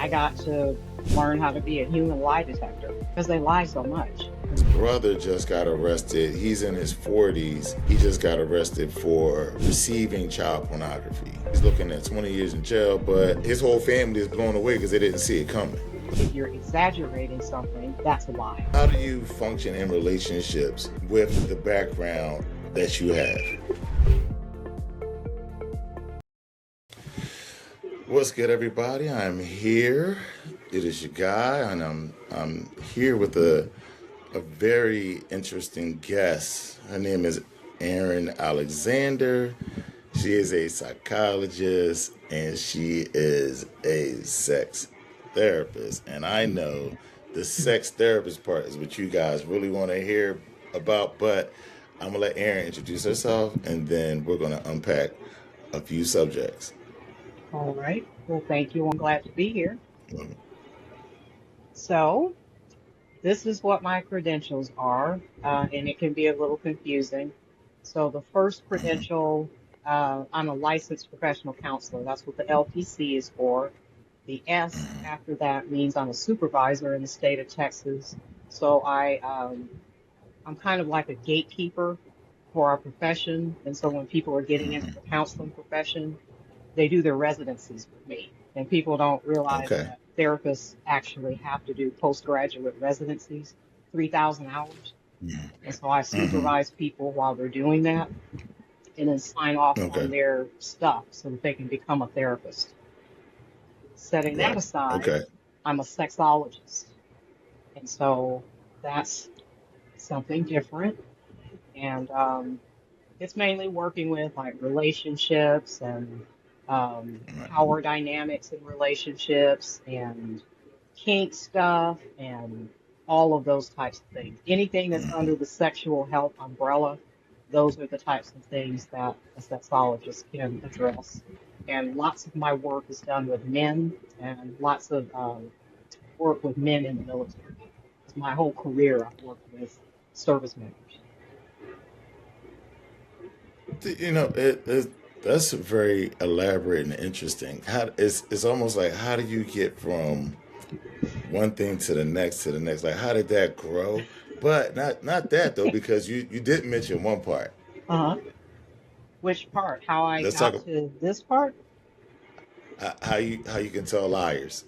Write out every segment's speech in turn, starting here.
I got to learn how to be a human lie detector because they lie so much. His brother just got arrested. He's in his 40s. He just got arrested for receiving child pornography. He's looking at 20 years in jail, but his whole family is blown away because they didn't see it coming. If you're exaggerating something, that's a lie. How do you function in relationships with the background that you have? What's good, everybody? I'm here. It is your guy, and I'm here with a very interesting guest. Her name is Erin Alexander. She is a psychologist and she is a sex therapist. And I know the sex therapist part is what you guys really want to hear about, but I'm gonna let Erin introduce herself and then we're gonna unpack a few subjects. All right. Well, thank you. I'm glad to be here. So, this is what my credentials are, and it can be a little confusing. So, the first credential, I'm a licensed professional counselor. That's what the LPC is for. The S after that means I'm a supervisor in the state of Texas. So, I'm kind of like a gatekeeper for our profession. And so, when people are getting into the counseling profession, they do their residencies with me. And people don't realize Okay. that therapists actually have to do postgraduate residencies, 3,000 hours. And so I supervise people while they're doing that and then sign off on Okay. their stuff so that they can become a therapist. Setting that Right. aside, Okay. I'm a sexologist. And so that's something different. And it's mainly working with like relationships and power dynamics in relationships and kink stuff and all of those types of things. Anything that's under the sexual health umbrella, those are the types of things that a sexologist can address. And lots of my work is done with men and lots of work with men in the military. It's my whole career I've worked with service members. You know, that's very elaborate and interesting. It's almost like how do you get from one thing to the next to the next? Like how did that grow? But not that though, because you did mention one part. Uh-huh. Which part? How I Let's talk got to this part? how you can tell liars.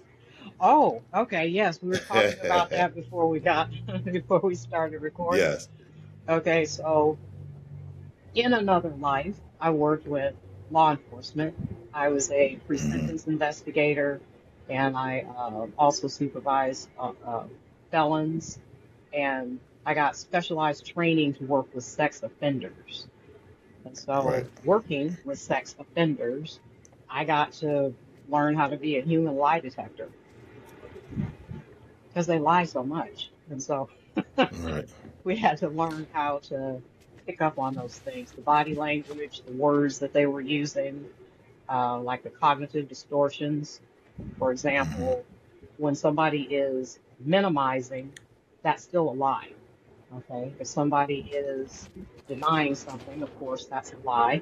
Oh, okay. Yes, we were talking about that before we got before we started recording. Yes. Okay, so in another life, I worked with law enforcement. I was a pre-sentence investigator, and I also supervised felons, and I got specialized training to work with sex offenders. And Right. so, working with sex offenders, I got to learn how to be a human lie detector because they lie so much. And so Right. we had to learn how to pick up on those things, the body language, the words that they were using, like the cognitive distortions. For example, when somebody is minimizing, that's still a lie. Okay. If somebody is denying something, of course, that's a lie.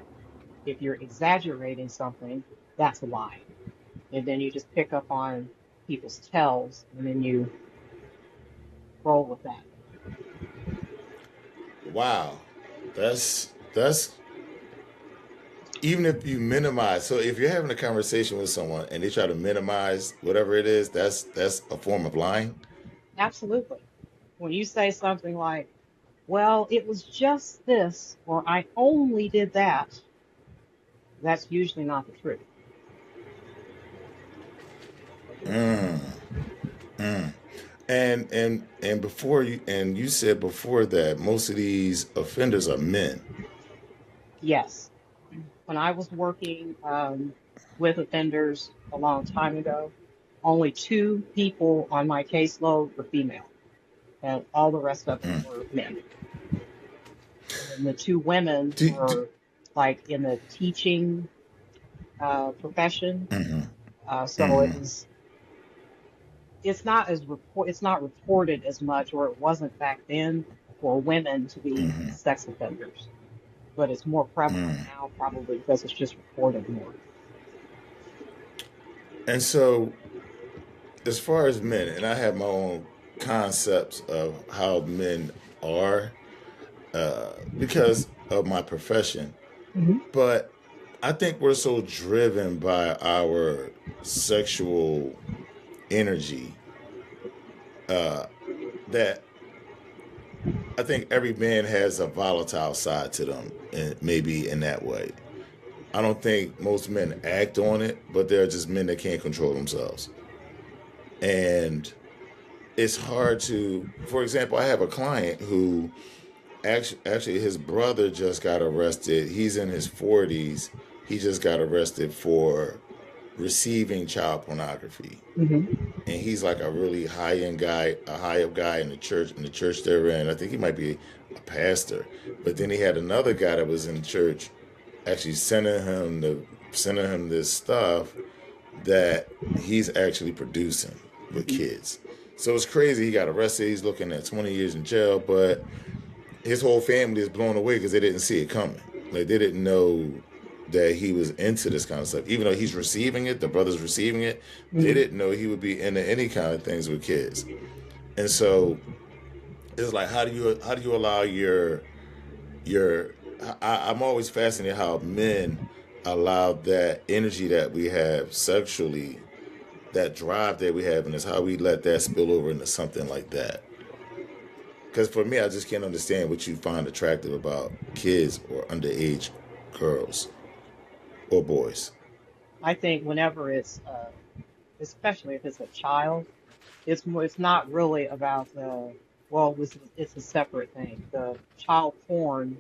If you're exaggerating something, that's a lie. And then you just pick up on people's tells and then you roll with that. Wow. That's even if you minimize. So if you're having a conversation with someone and they try to minimize whatever it is, that's a form of lying. Absolutely. When you say something like, well, it was just this, or I only did that, that's usually not the truth. And before you said before that most of these offenders are men. Yes. When I was working with offenders a long time ago, only two people on my caseload were female, and all the rest of them were men. And the two women were like in the teaching profession. So it's not reported as much, or it wasn't back then for women to be sex offenders, but it's more prevalent now probably because it's just reported more. And so as far as men, and I have my own concepts of how men are because of my profession, Hmm. but I think we're so driven by our sexual energy that I think every man has a volatile side to them, and maybe in that way. I don't think most men act on it, but they're just men that can't control themselves. And it's hard to, for example, I have a client who actually his brother just got arrested. He's in his 40s. He just got arrested for receiving child pornography. Hmm. And he's like a really high end guy, a high up guy in the church they're in. I think he might be a pastor. But then he had another guy that was in the church actually sending him this stuff that he's actually producing with Hmm. kids. So it's crazy. He got arrested. He's looking at 20 years in jail, but his whole family is blown away because they didn't see it coming. Like they didn't know that he was into this kind of stuff. Even though he's receiving it, the brother's receiving it, they Hmm. didn't know he would be into any kind of things with kids. And so it's like, how do you allow your I'm always fascinated how men allow that energy that we have sexually, that drive that we have, and it's how we let that spill over into something like that. Because for me, I just can't understand what you find attractive about kids or underage girls or boys. I think whenever it's, especially if it's a child, it's not really about the, well, it's a separate thing. The child porn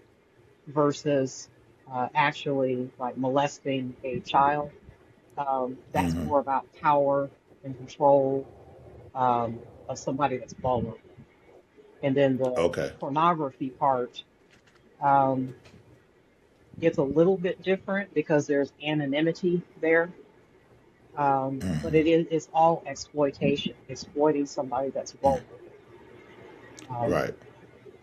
versus actually like molesting a child. That's Mm-hmm. more about power and control of somebody that's vulnerable. And then the Okay. pornography part, um, it's a little bit different because there's anonymity there. But it's all exploitation, exploiting somebody that's vulnerable. Um, Right.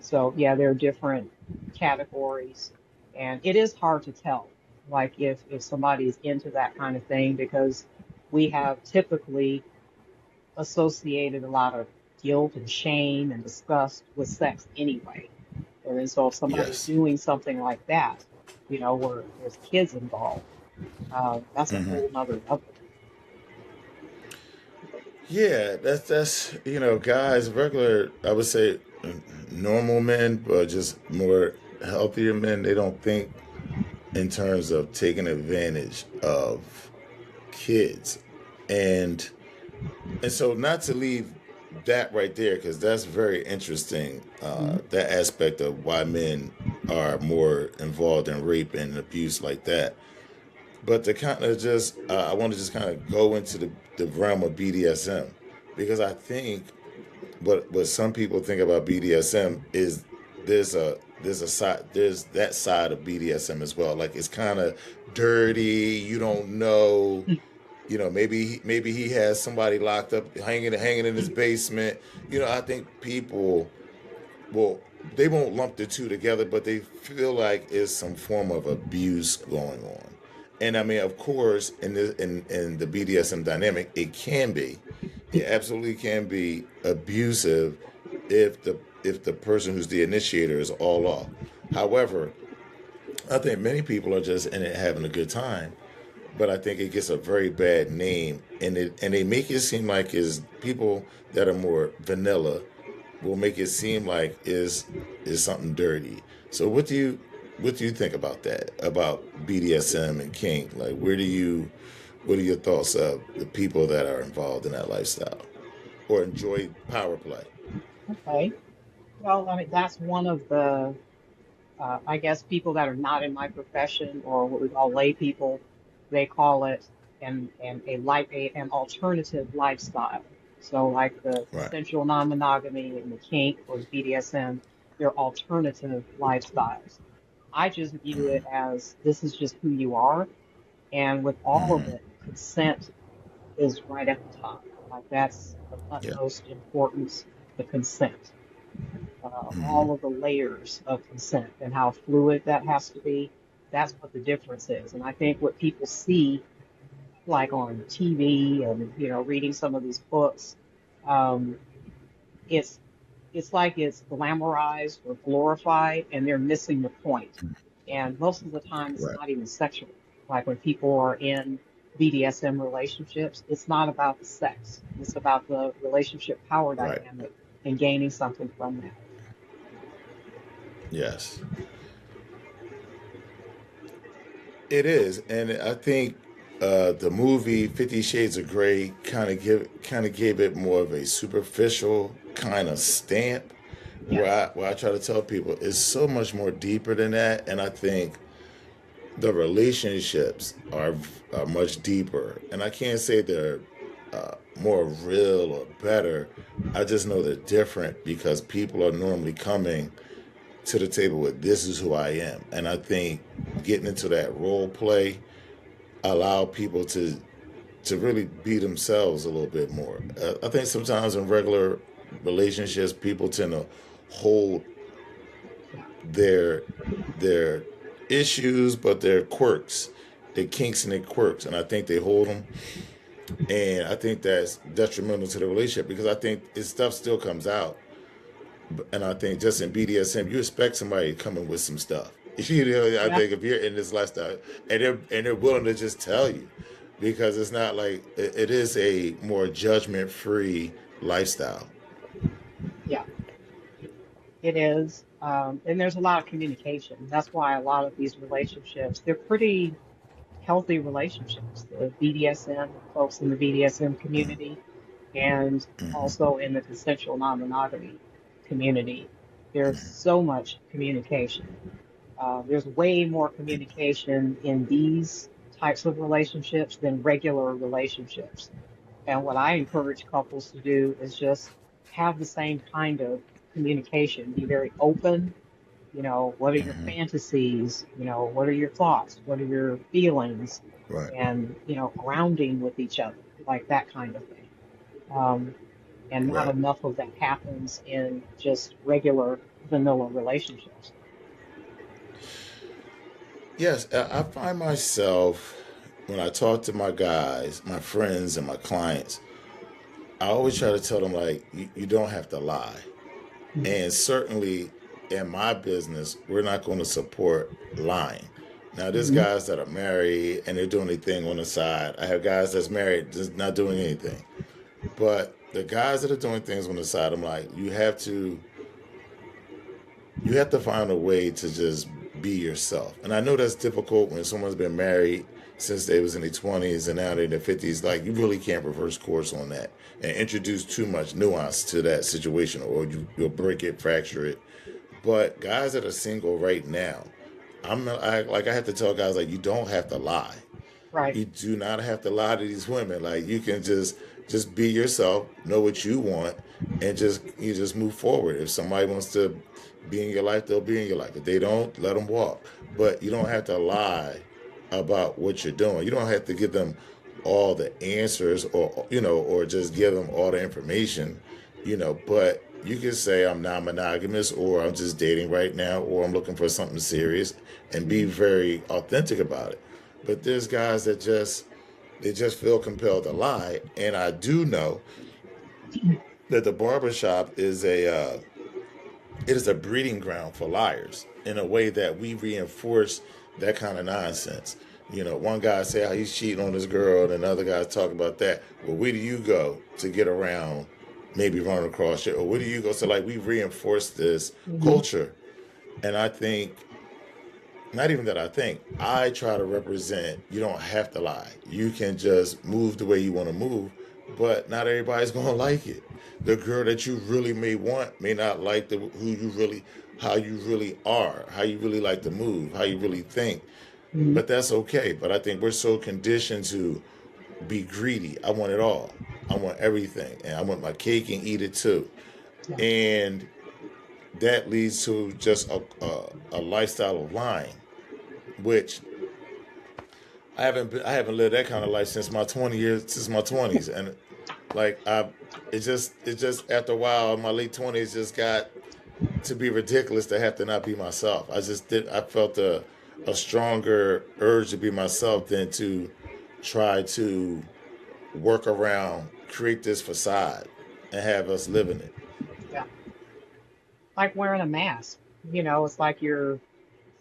so yeah, there are different categories, and it is hard to tell, like if somebody's into that kind of thing, because we have typically associated a lot of guilt and shame and disgust with sex anyway. And then so if somebody's Yes. doing something like that, where there's kids involved, that's a Mm-hmm. whole nother level. Yeah, that's guys, regular, I would say normal men, but just more healthier men. They don't think in terms of taking advantage of kids, and so not to leave that right there because that's very interesting. Mhm. That aspect of why men are more involved in rape and abuse like that. But to kind of just, I want to just kind of go into the realm of BDSM because I think what some people think about BDSM is there's a side there's that side of BDSM as well. Like it's kind of dirty. You don't know. Maybe he has somebody locked up, hanging in his basement. I think people well they won't lump the two together, but they feel like it's some form of abuse going on. And I mean, of course, in the BDSM dynamic, it absolutely can be abusive if the person who's the initiator is all off. However, I think many people are just in it having a good time, but I think it gets a very bad name, and they make it seem like is people that are more vanilla will make it seem like is something dirty. So what do you think about that? About BDSM and kink? Like what are your thoughts of the people that are involved in that lifestyle or enjoy power play? Okay. Well, I mean, that's one of the, I guess, people that are not in my profession or what we call lay people, they call it an alternative lifestyle. So like the Right. consensual non-monogamy and the kink or the BDSM, they're alternative lifestyles. I just view it as this is just who you are, and with all of Mm-hmm. it, consent is right at the top. Like that's of Yeah. utmost importance, the consent, Mm-hmm. all of the layers of consent and how fluid that has to be. That's what the difference is. And I think what people see like on TV and reading some of these books, um, it's it's like it's glamorized or glorified, and they're missing the point. And most of the time, it's Right. not even sexual. Like when people are in BDSM relationships, it's not about the sex. It's about the relationship power Right. dynamic and gaining something from that. Yes. It is, and I think the movie 50 Shades of Grey kind of gave it more of a superficial kind of stamp. Yes. Where I try to tell people it's so much more deeper than that, and I think the relationships are much deeper. And I can't say they're more real or better. I just know they're different because people are normally coming to the table with this is who I am, and I think getting into that role play allow people to really be themselves a little bit more. I think sometimes in regular relationships, people tend to hold Yeah. their their issues, but their quirks, their kinks and their quirks, and I think they hold them. And I think that's detrimental to the relationship because I think this stuff still comes out. And I think just in BDSM, you expect somebody to come in with some stuff. You know, I Yeah. think if you're in this lifestyle and they're willing to just tell you, because it's not like it is a more judgment free lifestyle. Yeah. It is. And there's a lot of communication. That's why a lot of these relationships, they're pretty healthy relationships. The BDSM, folks in the BDSM community, and also in the consensual non-monogamy community, there's so much communication. There's way more communication in these types of relationships than regular relationships. And what I encourage couples to do is just have the same kind of communication, be very open. What are your fantasies? What are your thoughts? What are your feelings? Right. And, grounding with each other, like that kind of thing. Um, and not Right. enough of that happens in just regular vanilla relationships. Yes, I find myself when I talk to my guys, my friends, and my clients, I always try to tell them like you don't have to lie. Mhm. And certainly in my business, we're not going to support lying. Now, there's Mhm. guys that are married and they're doing anything on the side. I have guys that's married just not doing anything. But the guys that are doing things on the side, I'm like, you have to find a way to just be yourself. And I know that's difficult when someone's been married since they was in their 20s and now they're in their 50s. Like, you really can't reverse course on that and introduce too much nuance to that situation, or you'll break it, fracture it. But guys that are single right now, I have to tell guys like you don't have to lie. Right. You do not have to lie to these women. Like you can just be yourself, know what you want, and just move forward. If somebody wants to be in your life, they'll be in your life. If they don't, let them walk. But you don't have to lie about what you're doing. You don't have to give them all the answers, or just give them all the information, But you can say I'm non-monogamous, or I'm just dating right now, or I'm looking for something serious, and be Mhm. very authentic about it. But there's guys that they just feel compelled to lie, and I do know that the barbershop is it is a breeding ground for liars in a way that we reinforce that kind of nonsense. One guy say how he's cheating on his girl, and another guy's talking about that. Well, where do you go to get around maybe running across you? Or where do you go? So like we reinforce this Mhm. culture. And I think not even that I try to represent you don't have to lie. You can just move the way you want to move, but not everybody's going to like it. The girl that you really may want may not like how you really are, how you really like to move, how you really think. Mhm. But that's okay. But I think we're so conditioned to be greedy. I want it all. I want everything, and I want my cake and eat it too. Yeah. And that leads to just a lifestyle of lying, which I haven't lived that kind of life since my 20s, and like it just after a while in my late 20s just got to be ridiculous to have to not be myself. I felt a stronger urge to be myself than to try to work around, create this facade, and have us live in it. Yeah. Like wearing a mask. It's like you're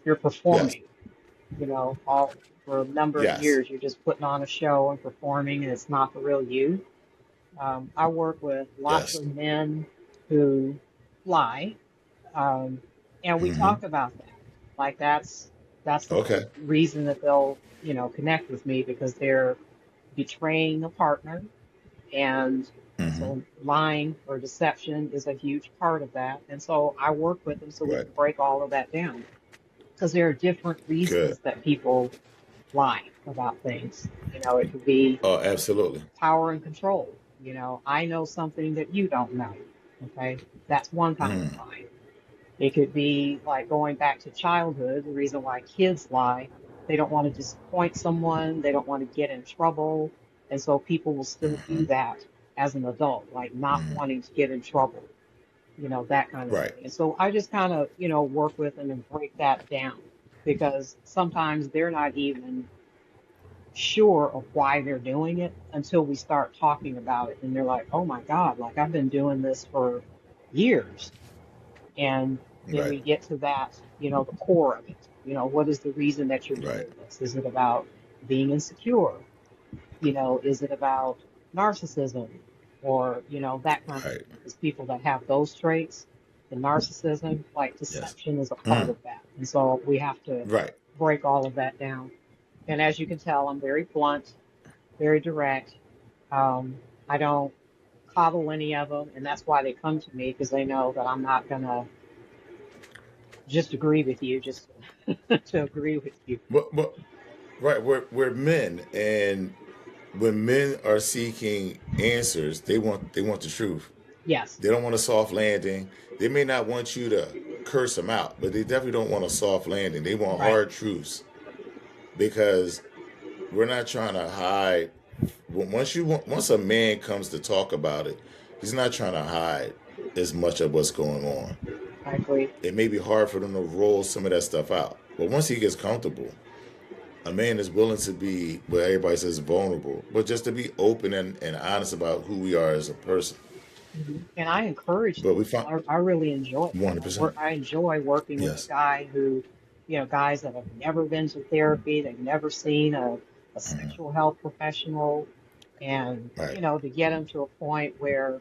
Yes. performing, all for a number of Yes. years you're just putting on a show and performing and it's not the real you. I work with lots Yes. of men who lie, um, and we Mm-hmm. talk about that. Like that's the Okay. reason that they'll, connect with me because they're betraying a partner, and Mm-hmm. so lying or deception is a huge part of that. And so I work with them so we Right. can break all of that down because there are different Good. reasons that people lie about things. It could be Oh, absolutely. power and control. I know something that you don't know. Okay. That's one kind of Mm. lie. It could be like going back to childhood, the reason why kids lie. They don't want to disappoint someone, they don't want to get in trouble. And so people will still do Mm-hmm. that as an adult, like not Mm-hmm. wanting to get in trouble, that kind of Right. thing. And so I just kind of, work with them and break that down because sometimes they're not even sure of why they're doing it until we start talking about it. And they're like, oh my God, like I've been doing this for years. And then Right. we get to that, the core of it. What is the reason that you're Right. doing this? Is it about being insecure? Is it about narcissism or, that kind of Right. thing? Because people that have those traits, the narcissism, like Yes. deception is a part Mm. of that. And so we have to Right. break all of that down. And as you can tell, I'm very blunt, very direct. Um, I don't coddle any of them, and that's why they come to me because they know that I'm not gonna just agree with you, just to agree with you. But right. We're men, and when men are seeking answers, they want the truth. Yes, They don't want a soft landing. They may not want you to curse them out, but they definitely don't want a soft landing. They want right. hard truths because we're not trying to hide. Once a man comes to talk about it, he's not trying to hide as much of what's going on. I agree. It may be hard for them to roll some of that stuff out, but once he gets comfortable, a man is willing to be, well, everybody says vulnerable, but just to be open and honest about who we are as a person. And I encourage But that. we find I really enjoy it. 100%. I enjoy working with a Yes. guy who, guys that have never been to therapy, they've never seen a sexual health professional, and, Right. to get them to a point where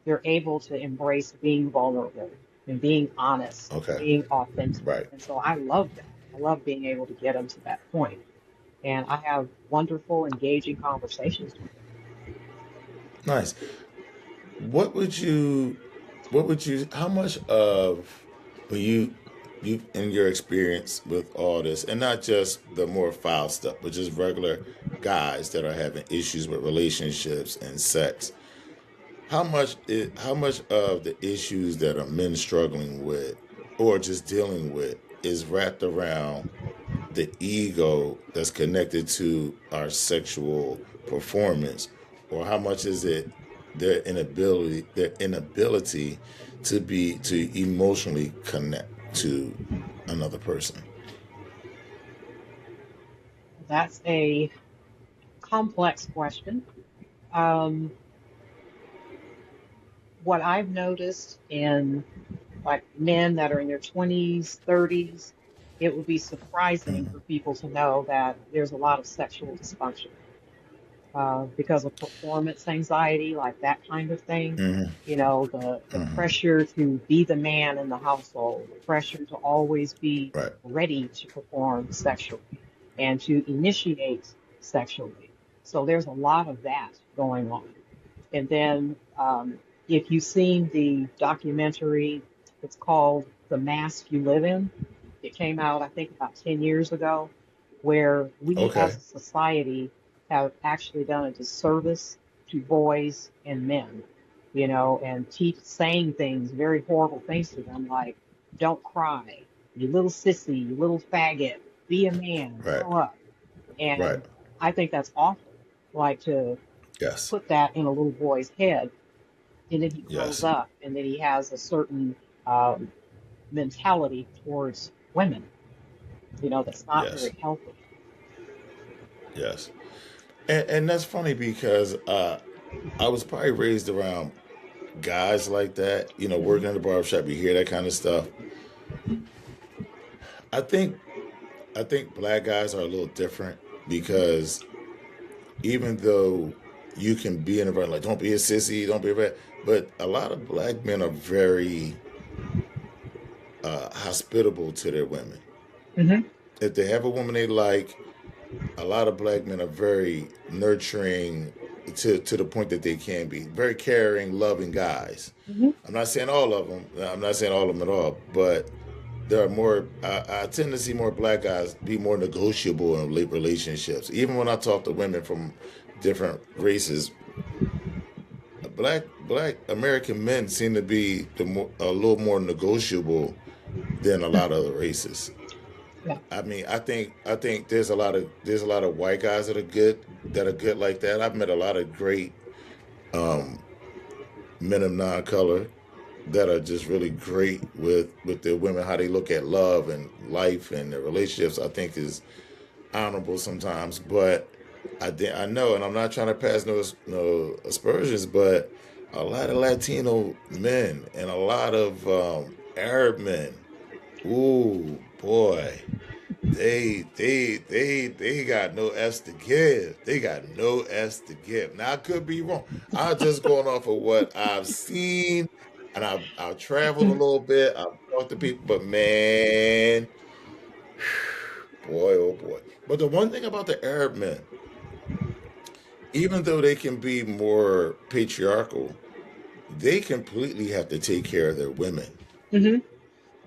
they're able to embrace being vulnerable and being honest, Okay. being authentic. Right. And so I love that. I love being able to get them to that point. And I have wonderful, engaging conversations with them. Nice. What would you how much of when you in your experience with all this, and not just the more foul stuff, but just regular guys that are having issues with relationships and sex, how much of the issues that are men struggling with or just dealing with is wrapped around the ego that's connected to our sexual performance, or how much is it their inability to emotionally connect to another person? That's a complex question. Um, what I've noticed in like men that are in their 20s, 30s, it would be surprising Mm-hmm. for people to know that there's a lot of sexual dysfunction because of performance anxiety, like that kind of thing. Mm-hmm. The pressure to be the man in the household, the pressure to always be Right. ready to perform sexually and to initiate sexually. So there's a lot of that going on. And then if you've seen the documentary, it's called The Mask You Live In. It came out, I think, about 10 years ago, where we Okay. as a society have actually done a disservice to boys and men, and saying things, very horrible things to them, like, don't cry, you little sissy, you little faggot, be a man, Right. grow up. Right. And I think that's awful, like to Yes. put that in a little boy's head, and then he grows Yes. up, and then he has a certain um, mentality towards women, that's not Yes. very healthy. Yes. And that's funny because I was probably raised around guys like that. You know, Hmm. working in the barbershop, you hear that kind of stuff. I think I think black guys are a little different because even though you can be in a environment like don't be a sissy, don't be a rat, but a lot of black men are very hospitable to their women. Hmm. If they have a woman they like, a lot of black men are very nurturing to the point that they can be very caring, loving guys. Hmm. I'm not saying all of them. I'm not saying all of them at all, but there are more. I tend to see more black guys be more negotiable in relationships. Even when I talk to women from different races, black American men seem to be a little more negotiable than a lot of other races. Yeah. I mean, I think there's a lot of white guys that are good like that. I've met a lot of great men of non-color that are just really great with their women, how they look at love and life and their relationships. I think is honorable sometimes, but I know, and I'm not trying to pass no aspersions, but a lot of Latino men and a lot of Arab men. Ooh boy, they got no S to give. They got no S to give. Now I could be wrong. I'm just going off of what I've seen, and I've traveled a little bit. I've talked to people, but man, boy, oh boy. But the one thing about the Arab men, even though they can be more patriarchal, they completely have to take care of their women. Hmm.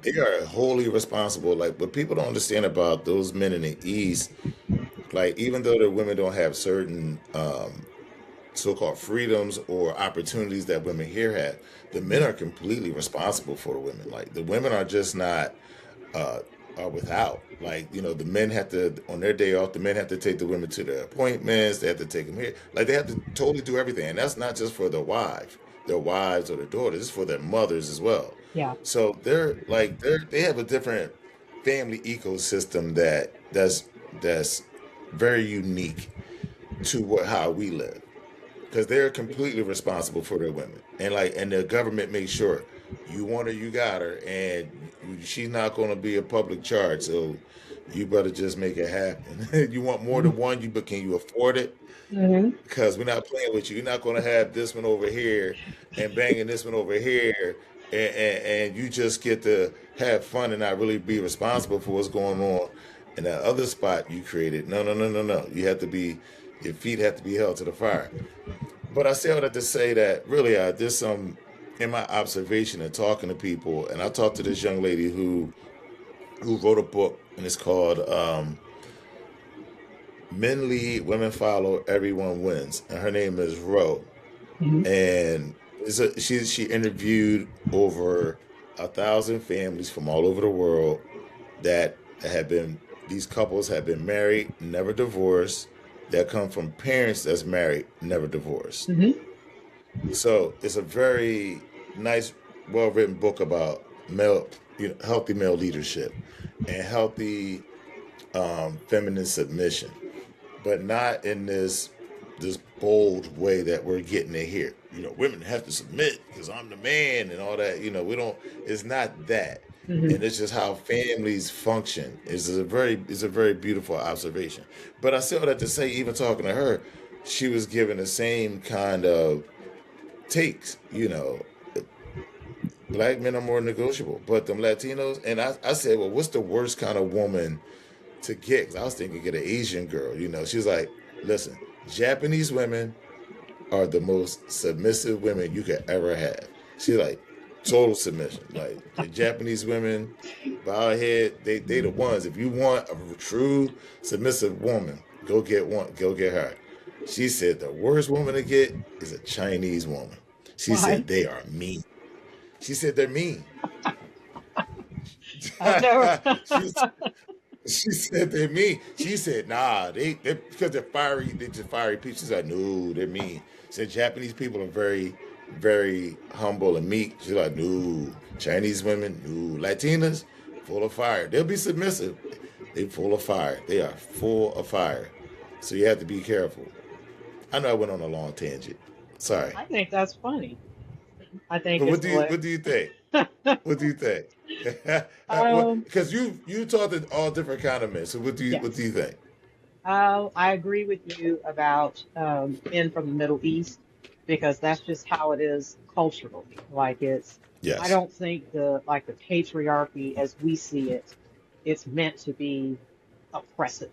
They are wholly responsible. Like what people don't understand about those men in the East, like even though the women don't have certain so-called freedoms or opportunities that women here have, the men are completely responsible for the women. Like the women are just not uh, are without. Like the men have to on their day off. The men have to take the women to their appointments. They have to take them here. Like they have to totally do everything, and that's not just for their wives or their daughters. It's for their mothers as well. Yeah. So they have a different family ecosystem that's very unique to how we live because they're completely responsible for their women and the government makes sure you want her, you got her, and she's not going to be a public charge, so you better just make it happen. You want more than one, but can you afford it? Hmm. Because we're not playing with you. You're not going to have this one over here and banging this one over here, and you just get to have fun and not really be responsible for what's going on in that other spot you created. No, no, no, no, no. Your feet have to be held to the fire. But I say all that to say that really, there's some in my observation and talking to people, and I talked to this young lady who wrote a book, and it's called "Men Lead, Women Follow, Everyone Wins," and her name is Ro, Hmm. and she interviewed over 1,000 families from all over the world that have been these couples have been married, never divorced, that come from parents that's married, never divorced. Hmm. So it's a very nice, well written book about healthy male leadership and healthy feminine submission, but not in this bold way that we're getting it here. Women have to submit because I'm the man and all that. We don't. It's not that, Hmm. and it's just how families function. It's a very beautiful observation. But I say all that to say, even talking to her, she was given the same kind of takes. Black men are more negotiable, but them Latinos, and I said, well, what's the worst kind of woman to get? 'Cause I was thinking get an Asian girl. She was like, listen, Japanese women are the most submissive women you could ever have. She's like total submission. Like the Japanese women bow her head. They the ones. If you want a true submissive woman, go get one. Go get her. She said the worst woman to get is a Chinese woman. She Why? said they are mean. She said they're mean. I've never. she she said they're mean. She said, nah, they because they're fiery, they're just fiery people. She's like, no, they're mean. She said Japanese people are very, very humble and meek. She's like, no. Chinese women, no. Latinas, full of fire. They'll be submissive. They full of fire. They are full of fire. So you have to be careful. I know I went on a long tangent. Sorry. I think that's funny. I think But it's what do you hilarious. think? What do you think? um, Because you taught to all different kind of men. So what do yes. you think? I agree with you about men from the Middle East because that's just how it is culturally. I Yes. don't think the patriarchy as we see it, it's meant to be oppressive.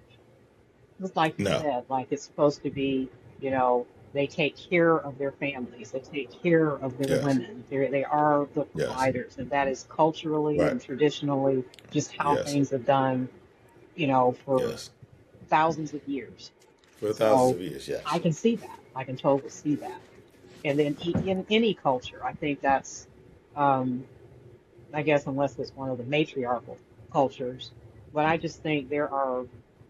Just like you No. said, like it's supposed to be, you know, they take care of their families, they take care of their Yes. women, they are the Yes. providers, and that is culturally Right. and traditionally just how Yes. things have done, for Yes. thousands of years. For thousands So of years. I Yes. can see that. I can totally see that. And then in any culture, I think that's, um, I guess, unless it's one of the matriarchal cultures, but I just think there are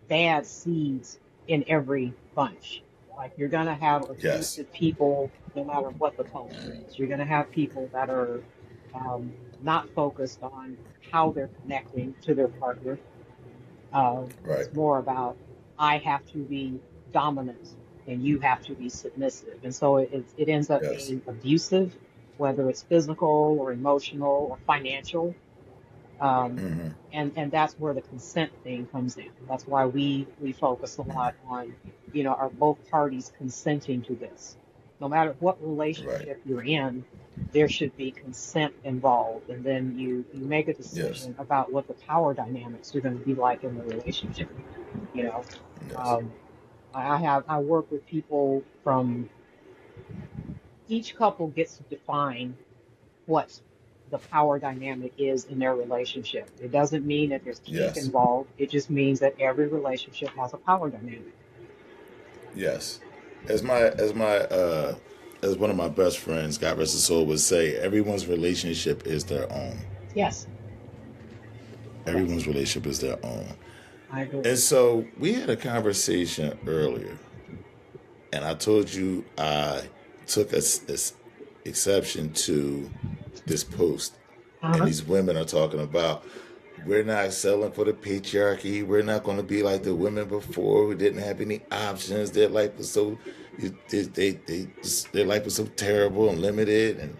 bad seeds in every bunch. Like you're going to have Yes. abusive people no matter what the culture is. You're going to have people that are not focused on how they're connecting to their partner. Right. It's more about I have to be dominant and you have to be submissive. And so it ends up Yes. being abusive, whether it's physical or emotional or financial. Um, Mm-hmm. and that's where the consent thing comes in. That's why we focus a lot on, are both parties consenting to this? No matter what Right. relationship you're in, there should be consent involved, and then you make a Yes. decision about what the power dynamics are going to be like in the relationship. You know, Yes. um, I work with people from each couple gets to define what the power dynamic is in their relationship. It doesn't mean that there's kink Yes. involved. It just means that every relationship has a power dynamic. Yes. As one of my best friends, God rest his soul, would say, everyone's relationship is their own. Yes, yes, Everyone's relationship is their own. I agree. And so we had a conversation earlier, and I told you I took exception to this post, and Uh-huh. these women are talking about we're not selling for the patriarchy. We're not going to be like the women before who didn't have any options. Their life was so their life was so terrible and limited, and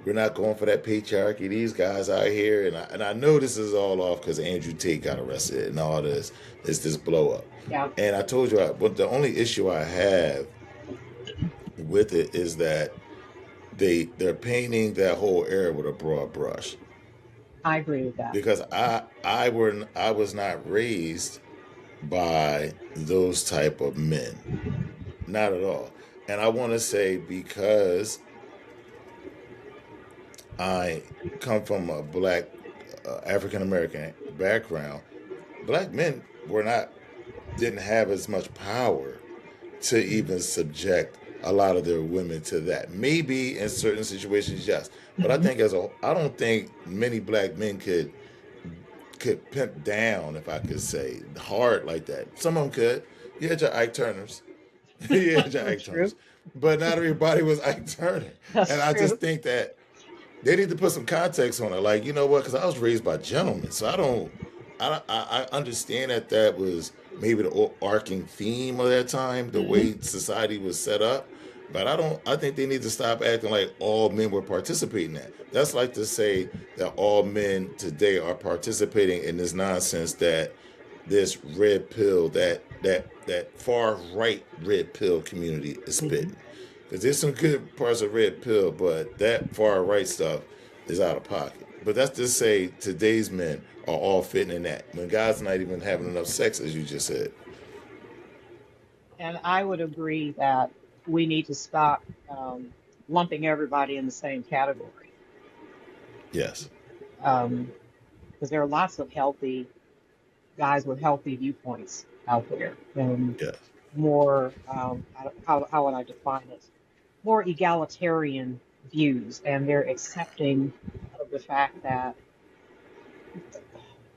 we're not going for that patriarchy. These guys out here, and I know this is all off because Andrew Tate got arrested and all this. It's this blow up. Yeah, And I told you, but the only issue I have with it is that they're painting that whole era with a broad brush I agree with that. because I was not raised by those type of men, not at all. And I want to say because I come from a black African American background, black men were not didn't have as much power to even subject a lot of their women to that. Maybe in certain situations, yes, but Hmm. I don't think many black men could pimp down, if I could say, hard like that. Some of them could. You had your Ike Turners, you had your Ike True. Turners, but not everybody was Ike Turner. That's And I just true. think that they need to put some context on it. Like, you know what? Because I was raised by gentlemen, so I understand that that was maybe the arcing theme of that time, the Hmm. way society was set up. But I don't. I think they need to stop acting like all men were participating in that. That's like to say that all men today are participating in this nonsense that this red pill, that far right red pill community is Hmm. spitting. Because there's some good parts of red pill, but that far right stuff is out of pocket. But that's to say today's men are all fitting in that. When guys not even having enough sex, as you just said. And I would agree that we need to stop lumping everybody in the same category. Yes. Because there are lots of healthy guys with healthy viewpoints out there, and Yes. more, how would I define it? More egalitarian views, and they're accepting of the fact that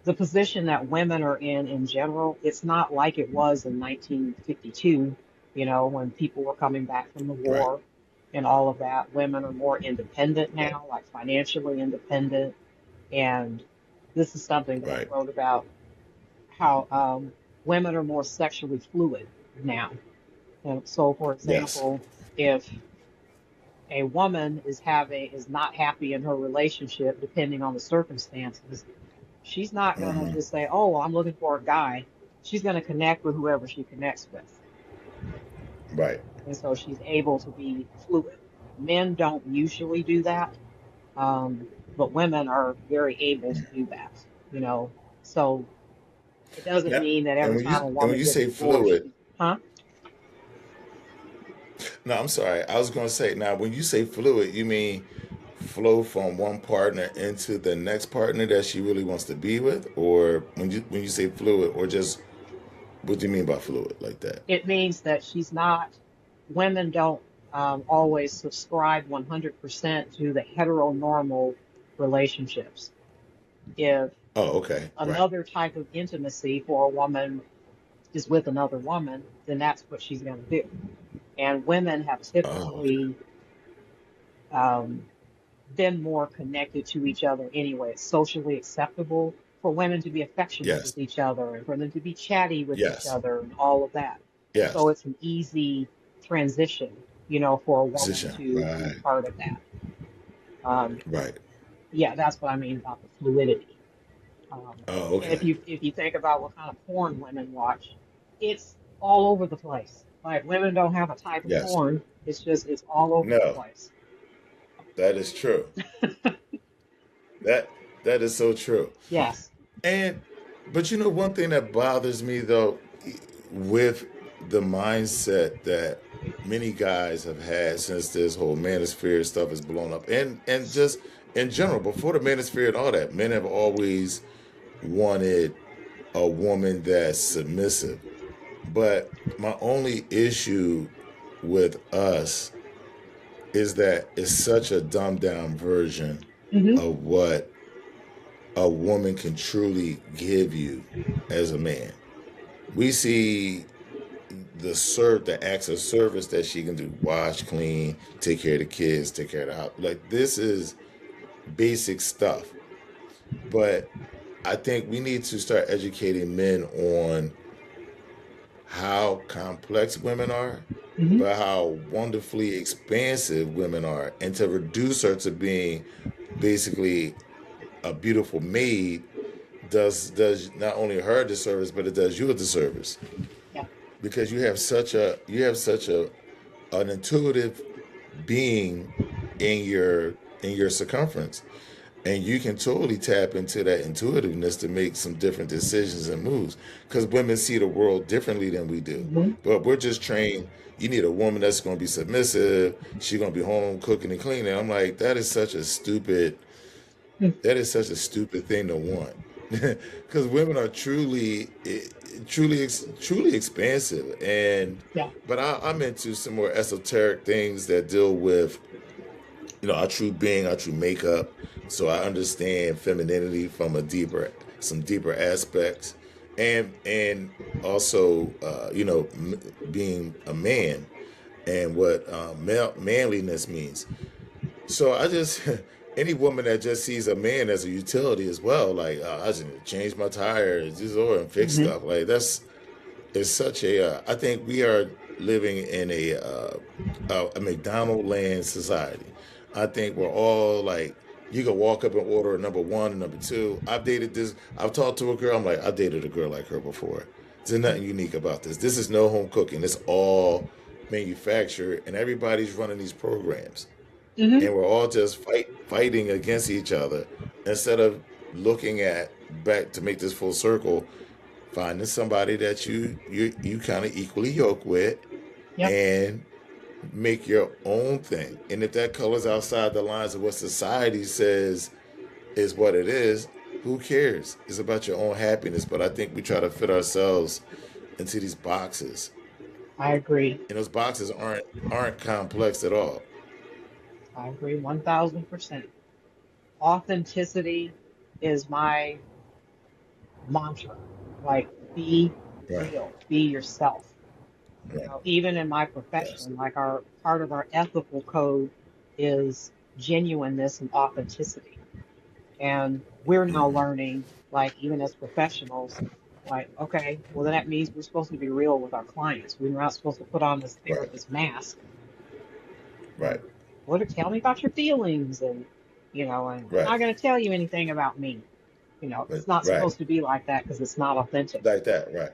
the position that women are in general, it's not like it was in 1952, when people were coming back from the Right. war and all of that. Women are more independent now, like financially independent. And this is something that I Right. wrote about how women are more sexually fluid now. And so, for Yes. example, if a woman is not happy in her relationship, depending on the circumstances, she's not going to Hmm. just say, "Oh, I'm looking for a guy." She's going to connect with whoever she connects with. Right. And so she's able to be fluid. Men don't usually do that, um, but women are very able to do that, you know. So it doesn't Yeah. mean that And every when you time a and when woman you gets say divorced, fluid, huh? no, I'm sorry. I was going to say now when you say fluid, you mean flow from one partner into the next partner that she really wants to be with, or when you say fluid, or just what do you mean by fluid like that? It means that women don't always subscribe 100% to the heteronormal relationships. If Oh, okay. Right. another type of intimacy for a woman is with another woman, then that's what she's going to do. And women have Oh, okay. typically um, been more connected to each other anyway. It's socially acceptable for women to be affectionate Yes. with each other and for them to be chatty with each Yes. other and all of that. Yes. So it's an easy transition, for a woman Position. to be Right. part of that. Um, Right. yeah, that's what I mean about the fluidity. Um, Oh, and if okay. you think about what kind of porn women watch, it's all over the place. Like women don't have a type of Yes. porn. It's all over the No, place. that is true. That that is so true. Yes. And but one thing that bothers me though with the mindset that many guys have had since this whole manosphere stuff has blown up and just in general before the manosphere and all that, men have always wanted a woman that's submissive. But my only issue with us is that it's such a dumbed down version Hmm. of what a woman can truly give you as a man. We see the acts of service that she can do: wash, clean, take care of the kids, take care of the house. Like this is basic stuff. But I think we need to start educating men on how complex women are, Hmm. but how wonderfully expansive women are, and to reduce her to being basically a beautiful maid does not only her a disservice, but it does you a disservice Yeah, because you have such a an intuitive being in your circumference, and you can totally tap into that intuitiveness to make some different decisions and moves because women see the world differently than we do, hmm, but we're just trained. You need a woman that's going to be submissive. She's going to be home cooking and cleaning. I'm like, that is such a stupid thing to want because women are truly expansive. And yeah, but I'm into some more esoteric things that deal with our true being, our true makeup, so I understand femininity from some deeper aspects, and also being a man and what manliness means. So I just any woman that just sees a man as a utility as well, like I just change my tires, just or and fix hmm, stuff. Like that's it's such a. I think we are living in a McDonald land society. I think we're all like. You can walk up and order a number one and number two. I've dated this. I've talked to a girl. I'm like, I dated a girl like her before. There's nothing unique about this. This is no home cooking. It's all manufactured, and everybody's running these programs, hmm, and we're all just fighting against each other instead of looking at back to make this full circle, finding somebody that you kind of equally yoke with yep. and make your own thing. And if that colors outside the lines of what society says is what it is, who cares? It's about your own happiness. But I think we try to fit ourselves into these boxes, I agree. and those boxes aren't complex at all. I agree 1000%. Authenticity is my mantra. Like, be Right. real, be yourself. Right. Even in my Yes. profession, like our part of our ethical code is genuineness and authenticity. And we're now Hmm. learning, like even as professionals, Like, okay, well, then that means we're supposed to be real with our clients. We're not supposed to put on this Right. therapist mask Right. and tell me about your feelings, and and I'm Right. not going to tell you anything about me. It's not Right. supposed to be like that because it's not authentic. Like that. Right.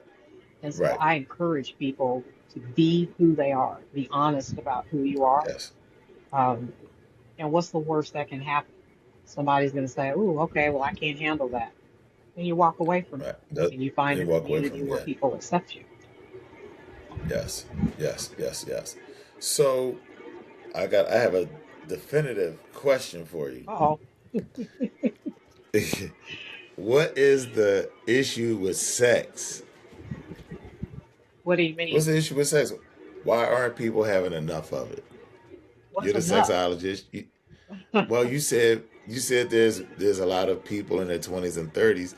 And so Right. I encourage people to be who they are, be honest about who you are. Yes. Um, and what's the worst that can happen? Somebody's going to say, "Oh, okay, well, I can't handle that." And you walk away from it Right. That, and you find a you walk away community from where yeah. people accept you. Yes. Yes. Yes. Yes. So I have a definitive question for you. Oh, What is the issue with sex? what do you What's mean? the issue with sex? Why aren't people having enough of it? What's You're the enough? sexologist. Well, you said there's a lot of people in their 20s and 30s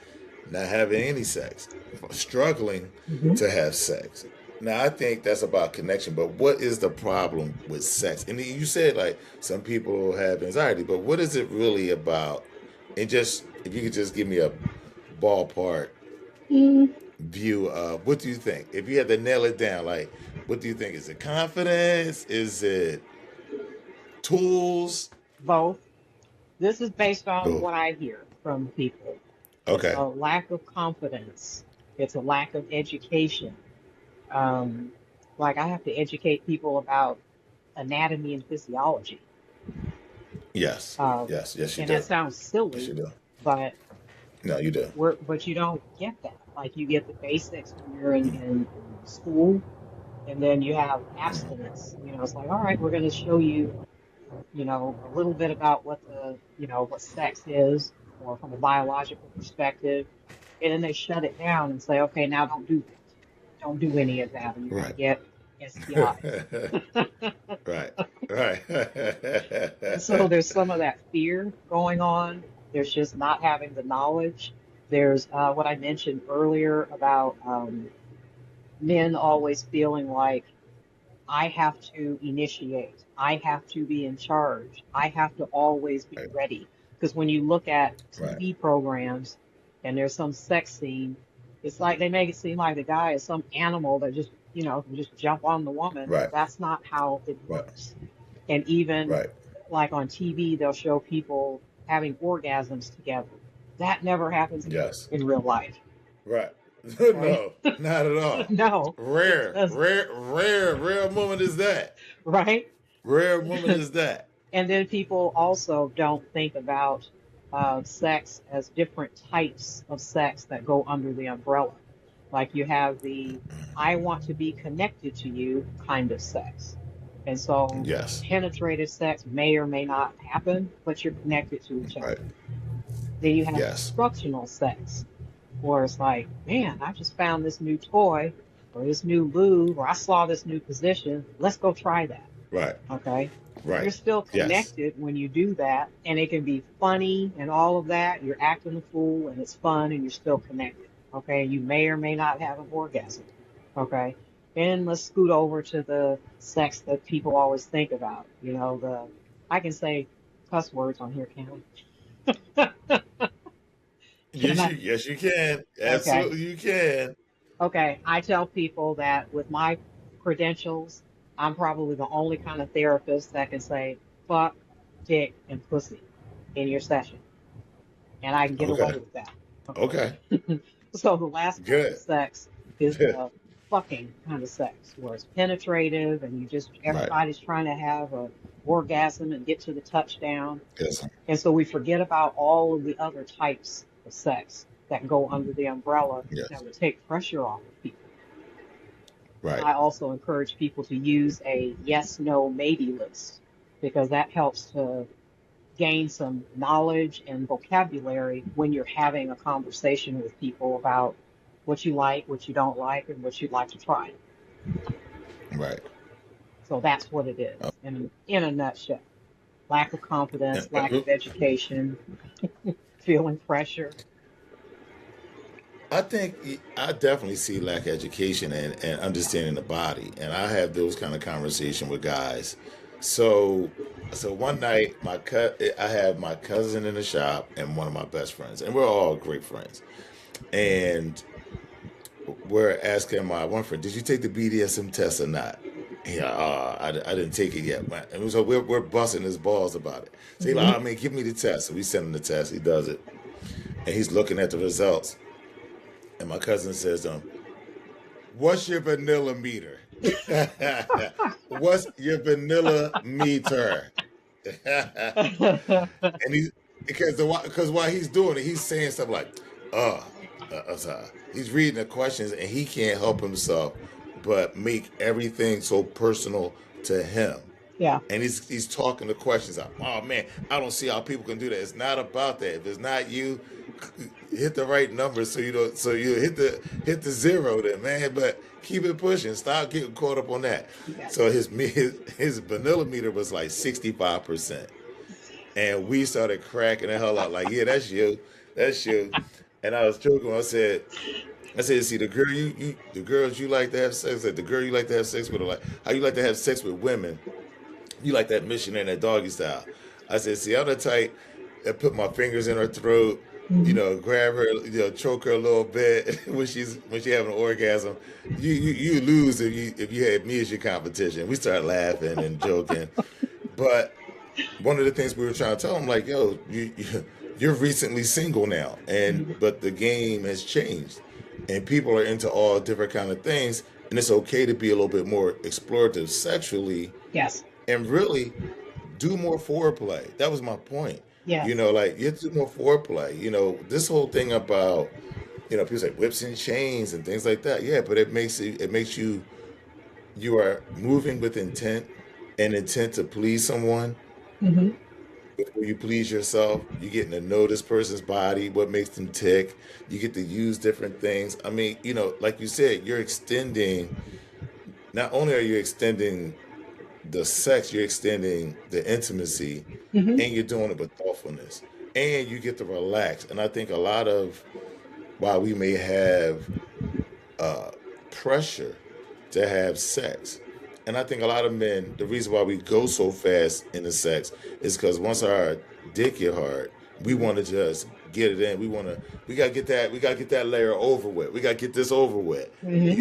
not having any sex, struggling Hmm. to have sex. Now, I think that's about connection, but what is the problem with sex? And you said like some people have anxiety, but what is it really about? And just if you could just give me a ballpark Mm, view of what do you think? If you had to nail it down, like what do you think? Is it confidence? Is it tools? both. This is based on Oh, what I hear from people. It's okay. a lack of confidence. It's a lack of education. Um, like I have to educate people about anatomy and physiology. Yes. Um, Yes. Yes, you and that do. sounds Yes, you silly, do. but No, you do. but you don't get that. Like you get the basics when you're in school, and then you have Mm-hmm. abstinence. It's like, all right, we're going to show you, a little bit about what what sex is, or from a biological perspective, and then they shut it down and say, okay, now don't do that. Don't do any of that, or you're going to Right. get STIs. Right. Right. And so there's some of that fear going on. There's just not having the knowledge. There's what I mentioned earlier about men always feeling like I have to initiate, I have to be in charge, I have to always be Right. ready. Because when you look at Right. TV programs and there's some sex scene, it's like they make it seem like the guy is some animal that just, can just jump on the woman. Right. That's not how it Right. works. And even Right. like on TV, they'll show people having orgasms together. That never happens Yes. in real life, Right. right? No, not at all. No, it Rare, doesn't, rare, rare, rare moment is that. right? Rare moment is that. And then people also don't think about sex as different types of sex that go under the umbrella. Like you have the I want to be connected to you kind of sex. And so Yes. penetrative sex may or may not happen, but you're connected to each other. Right. Then you have Yes. instructional sex, where it's like, man, I just found this new toy or this new lube, or I saw this new position. Let's go try that. Right. Okay. You're Right. still Yes. connected when you do that, and it can be funny and all of that. You're acting the fool, and it's fun, and you're still connected. Okay. You may or may not have an orgasm. Okay. And let's scoot over to the sex that people always think about. I can say cuss words on here, can I? Can I? Yes, you can. Okay. Absolutely, you can. Okay. I tell people that with my credentials, I'm probably the only kind of therapist that can say fuck, dick, and pussy in your session. And I can get away Okay. with that. Okay. Okay. So the last kind of Good. sex is the fucking kind of sex where it's penetrative and Right. everybody's trying to have a orgasm and get to the touchdown. Yes. And so we forget about all of the other types of sex that go under the umbrella that Yes. would take pressure off of people. And Right. I also encourage people to use a yes, no, maybe list because that helps to gain some knowledge and vocabulary when you're having a conversation with people about what you like, what you don't like, and what you'd like to try. Right. So that's what it Uh, is in a nutshell. Lack of confidence, lack of education, feeling pressure. I think I definitely see lack of education and understanding the body, and I have those kind of conversation with guys. So, so one night, I have my cousin in the shop and one of my best friends, and we're all great friends. And we're asking my one friend, "Did you take the BDSM test or not?" Yeah, I didn't take it yet. And so we're busting his balls about it. So he's like, Hmm. "Oh man, give me the test." So we send him the test. He does it, and he's looking at the results. And my cousin says, "What's your vanilla meter? What's your vanilla meter?" And he's because while he's doing it, he's saying stuff like, "Uh, he's reading the questions and he can't help himself but make everything so personal to him. Yeah. And he's talking the questions out. Oh man, I don't see how people can do that. It's not about that. If it's not you, hit the right number so you don't so you hit the zero then, man. But keep it pushing. Stop getting caught up on that. So Yes. his vanilla meter was like 65%. And we started cracking the hell out, like, yeah, that's you. And I was joking. I said, see, the girls you like to have sex with, the girl you like to have sex with, or like how you like to have sex with women, you like that missionary and that doggy style. I said, see, I'm the type that put my fingers in her throat, Hmm. grab her, choke her a little bit when she having an orgasm. You lose if you had me as your competition. We started laughing and joking, but one of the things we were trying to tell him, like, yo, you're recently single now, and Hmm. but the game has changed, and people are into all different kind of things, and it's okay to be a little bit more explorative sexually, Yes. and really do more foreplay. That was my point. Yes. Like you have to do more foreplay. This whole thing about people say whips and chains and things like that. Yeah, but it makes you are moving with intent and intent to please someone Hmm. before you please yourself. You're getting to know this person's body, what makes them tick. You get to use different things. I mean, like you said, you're extending. Not only are you extending the sex, you're extending the intimacy, Hmm. and you're doing it with thoughtfulness, and you get to relax. And I think a lot of while we may have uh, pressure to have sex. And I think a lot of men, the reason why we go so fast into sex is because once our dick get hard, we want to just get it in. We gotta get that layer over with. We gotta get this over with. Hmm.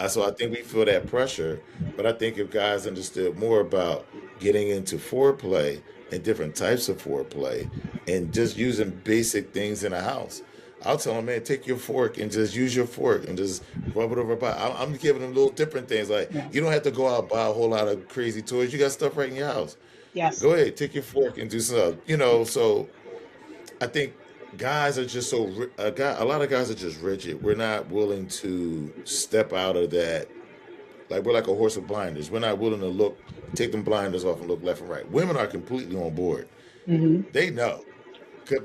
So I think we feel that pressure. But I think if guys understood more about getting into foreplay and different types of foreplay and just using basic things in a house. I'll tell them, man, take your fork and just use your fork and just rub it over. I'm giving them little different things. Like, you Yes. don't have to go out and buy a whole lot of crazy toys. You got stuff right in your house. Yes. Go ahead, take your fork and do stuff. So I think guys are just a lot of guys are just rigid. We're not willing to step out of that. Like, we're like a horse with blinders. We're not willing to take them blinders off and look left and right. Women are completely on board. Hmm. They know.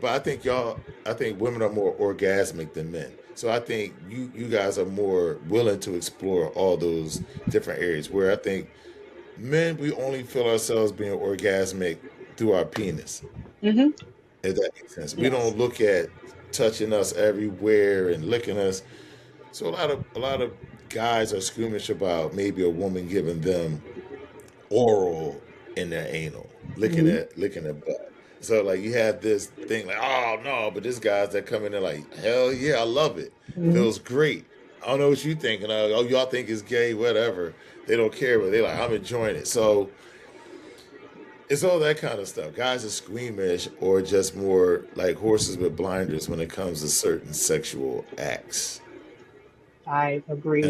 But I think women are more orgasmic than men. So I think you guys are more willing to explore all those different areas. Where I think men, we only feel ourselves being orgasmic through our penis. Hmm. If that makes sense, we Yes. don't look at touching us everywhere and licking us. So a lot of guys are squeamish about maybe a woman giving them oral in their anal, Hmm. licking their butt. So like you have this thing like, oh no, but this guys that come in there like, hell yeah, I love it. Hmm. Feels great. I don't know what you thinking of. Oh, y'all think it's gay, whatever. They don't care, but they like, I'm enjoying it. So it's all that kind of stuff. Guys are squeamish or just more like horses with blinders when it comes to certain sexual acts. I And agree.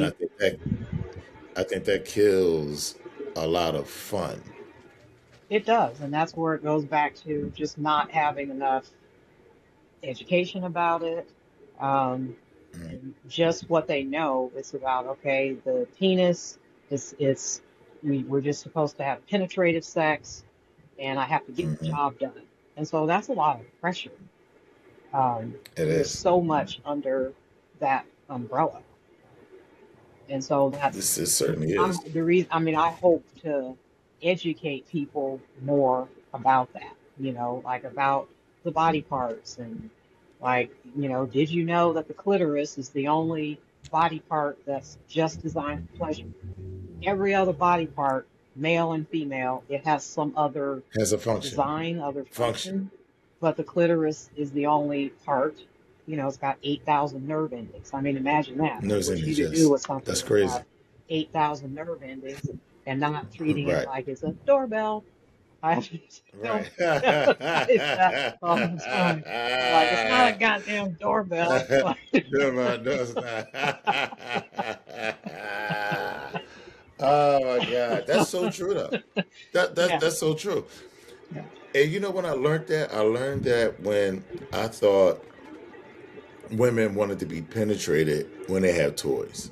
I think that kills a lot of fun. It does. And that's where it goes back to just not having enough education about it. Um, and just what they know is about, okay, the penis is we're just supposed to have penetrative sex and I have to get the Mm-hmm. job done. And so that's a lot of pressure. It There's is. so much under that umbrella. And so that's This certainly I'm is. the reason I mean I hope to educate people more about that, like about the body parts and like, did you know that the clitoris is the only body part that's just designed for pleasure? Every other body part, male and female, it has some other Has a function, design, other function. function, but the clitoris is the only part. it's got 8,000 nerve endings. I mean, imagine that. Like, Nose what you image, could do yes. with something That's that's crazy. got 8,000 nerve endings and not treating it Right. like it's a doorbell. I have to tell Right. guys that all the time. I'm like, it's not a goddamn doorbell. Like, No, man, no, it's not. Oh my God, that's so true though. yeah, That's so true. yeah. And you know when I learned that when I thought women wanted to be penetrated when they have toys.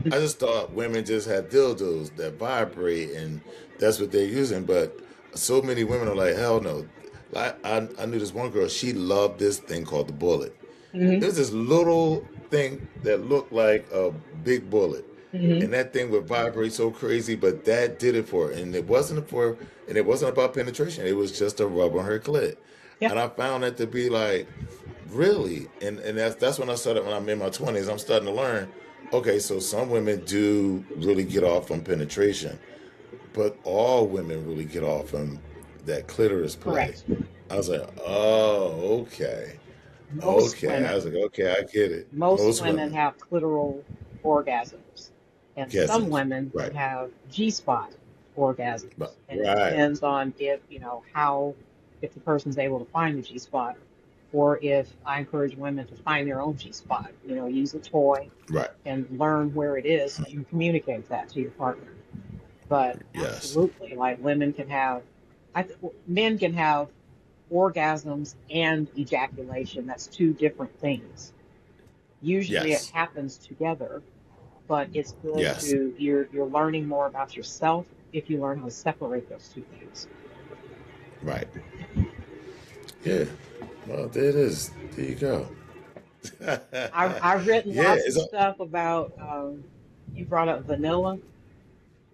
I just thought women just had dildos that vibrate and that's what they're using. But so many women are like, hell no. Like I knew this one girl, she loved this thing called the bullet. Hmm. There's this little thing that looked like a big bullet. Hmm. And that thing would vibrate so crazy, but that did it for her. And it wasn't about penetration. It was just a rub on her clit. Yeah, And I found that to be like, really? And that's when I started, when I'm in my 20s, I'm starting to learn, okay, so some women do really get off on penetration, but all women really get off on that clitoris play. correct. I was like, oh, okay. Most Okay. I women, was like, okay, I get it. most Most women women. have clitoral orgasms, and some Guessing. women can Right. have G-spot orgasms, and it Right. depends on if the person's able to find the G-spot, or if I encourage women to find their own G-spot. Use a toy Right. and learn where it is so you can communicate that to your partner. But Yes. absolutely, like women can have, men can have orgasms and ejaculation. That's two different things. Usually it Yes. happens together, but it's good Yes. to you're learning more about yourself if you learn how to separate those two things. Right. Yeah. Well, there it is. There you go. I've written Yeah. lots of stuff about. You brought up vanilla.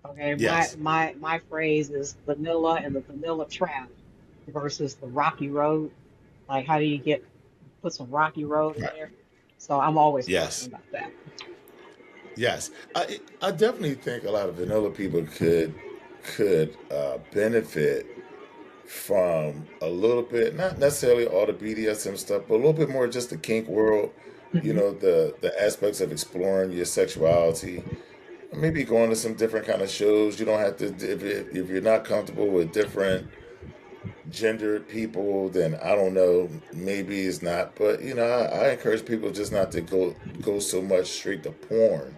Okay, my Yes. my my phrase is vanilla and the vanilla trap versus the rocky road. Like, how do you put some rocky road in Right. there? So I'm always talking Yes. about that. Yes. I definitely think a lot of vanilla people could benefit from a little bit, not necessarily all the BDSM stuff, but a little bit more just the kink world. You Hmm. know, the aspects of exploring your sexuality. Maybe going to some different kind of shows. You don't have to if you're not comfortable with different gendered people, then I don't know. Maybe it's not. But I encourage people just not to go so much straight to porn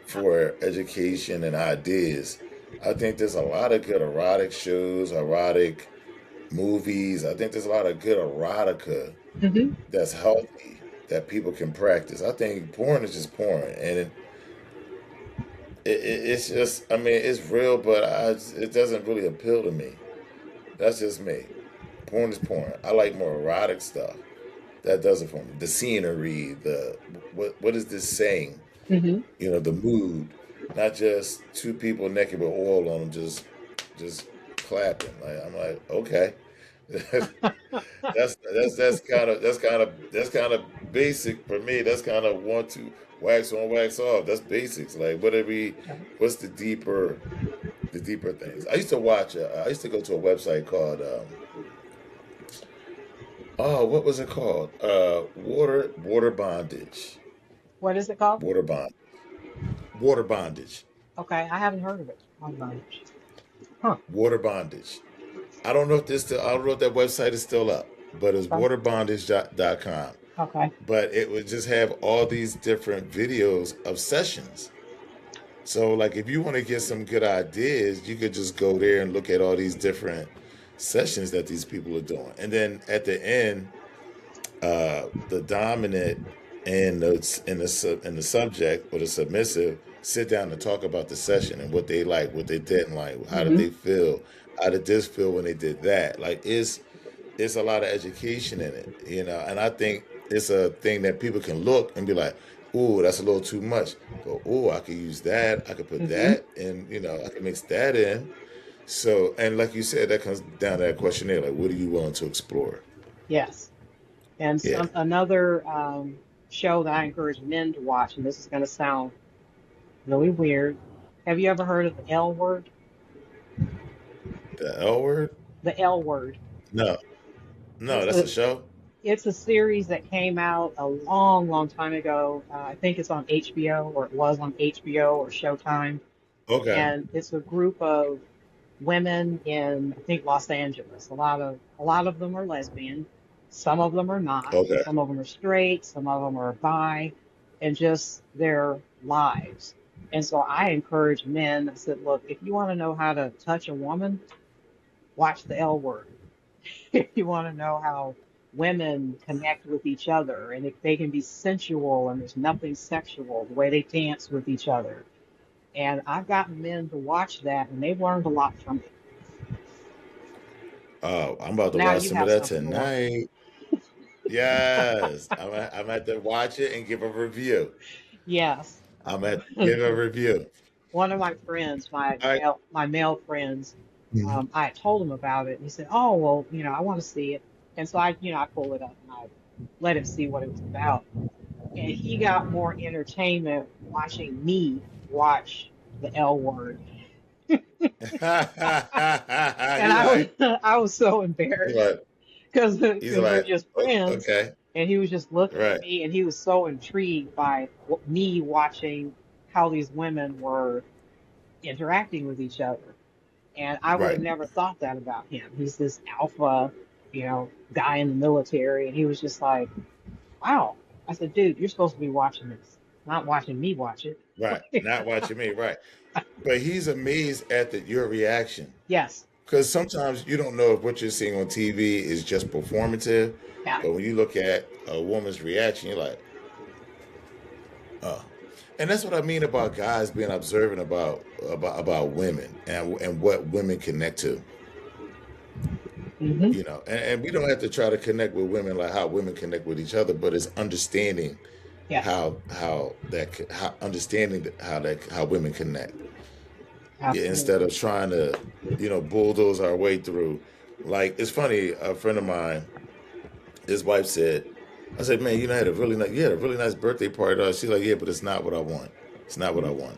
for education and ideas. I think there's a lot of good erotic shows, erotic movies. I think there's a lot of good erotica Hmm. that's healthy that people can practice. I think porn is just porn, and it's just, I mean, it's real, but it doesn't really appeal to me. That's just me. Porn is porn. I like more erotic stuff. That does it for me. The scenery, the what is this saying? Hmm. The mood, not just two people naked with oil on them, just clapping. Like I'm like, okay, that's kind of basic for me. That's kind of one two wax on wax off. That's basics. Like what's the deeper things? I used to watch. I used to go to a website called oh, what was it called? Water bondage. What is it called? Water bond. Water bondage. Okay, I haven't heard of it. Oh, gosh. Huh. Water bondage. I don't know if that website is still up, but it's Okay. waterbondage.com. Okay. But it would just have all these different videos of sessions. So like if you want to get some good ideas, you could just go there and look at all these different sessions that these people are doing. And then at the end, the dominant and the subject or the submissive sit down and talk about the session and what they like, what they didn't like, how did Hmm. they feel, how did this feel when they did that. Like it's a lot of education in it, and I think it's a thing that people can look and be like, ooh, that's a little too much. But ooh, I could use that, I could put Hmm. that, and I could mix that in. So, and like you said, that comes down to that questionnaire, like what are you willing to explore? Yes. And Yeah. another show that I encourage men to watch, and this is going to sound really weird. Have you ever heard of the L word? The L word. The L word. No. No, It's that's a a show. It's a series that came out a long, long time ago. I think it's on HBO, or it was on HBO or Showtime. Okay. And it's a group of women in, I think, Los Angeles. A lot of them are lesbian. Some of them are not. Okay. Some of them are straight. Some of them are bi, and just their lives. And so I encourage men. I said, look, if you want to know how to touch a woman, watch the L Word. If you want to know how women connect with each other and if they can be sensual and there's nothing sexual, the way they dance with each other. And I've gotten men to watch that and they've learned a lot from it. Oh, I'm about to Now watch you some of have that something to learn. tonight. Yes, I'm at to watch it and give a review. Yes. I'm at to give a review. One of my friends, my All right. male friends, Mhm. I told him about it and he said, oh, well, I want to see it. And so I pull it up and I let him see what it was about. And he got more entertainment watching me watch the L Word. And He's like, I was so he's embarrassed like, because he's we're like, just friends, okay, and he was just looking at right, me, and he was so intrigued by me watching how these women were interacting with each other. And I would have right, never thought that about him. He's this alpha, guy in the military, and he was just like, "Wow." I said, "Dude, you're supposed to be watching this, not watching me watch it." right. Not watching me, right. But he's amazed at your reaction. Yes. Because sometimes you don't know if what you're seeing on TV is just performative, Yeah. but when you look at a woman's reaction, you're like, oh. And that's what I mean about guys being observant about women and what women connect to. Hmm. And we don't have to try to connect with women like how women connect with each other, but it's understanding Yes. how women connect. Yeah, instead Absolutely. of trying to bulldoze our way through. Like, it's funny, a friend of mine, his wife said, I said, man, you had a really nice birthday party. She's like, yeah, but it's not what I want. It's not what I want.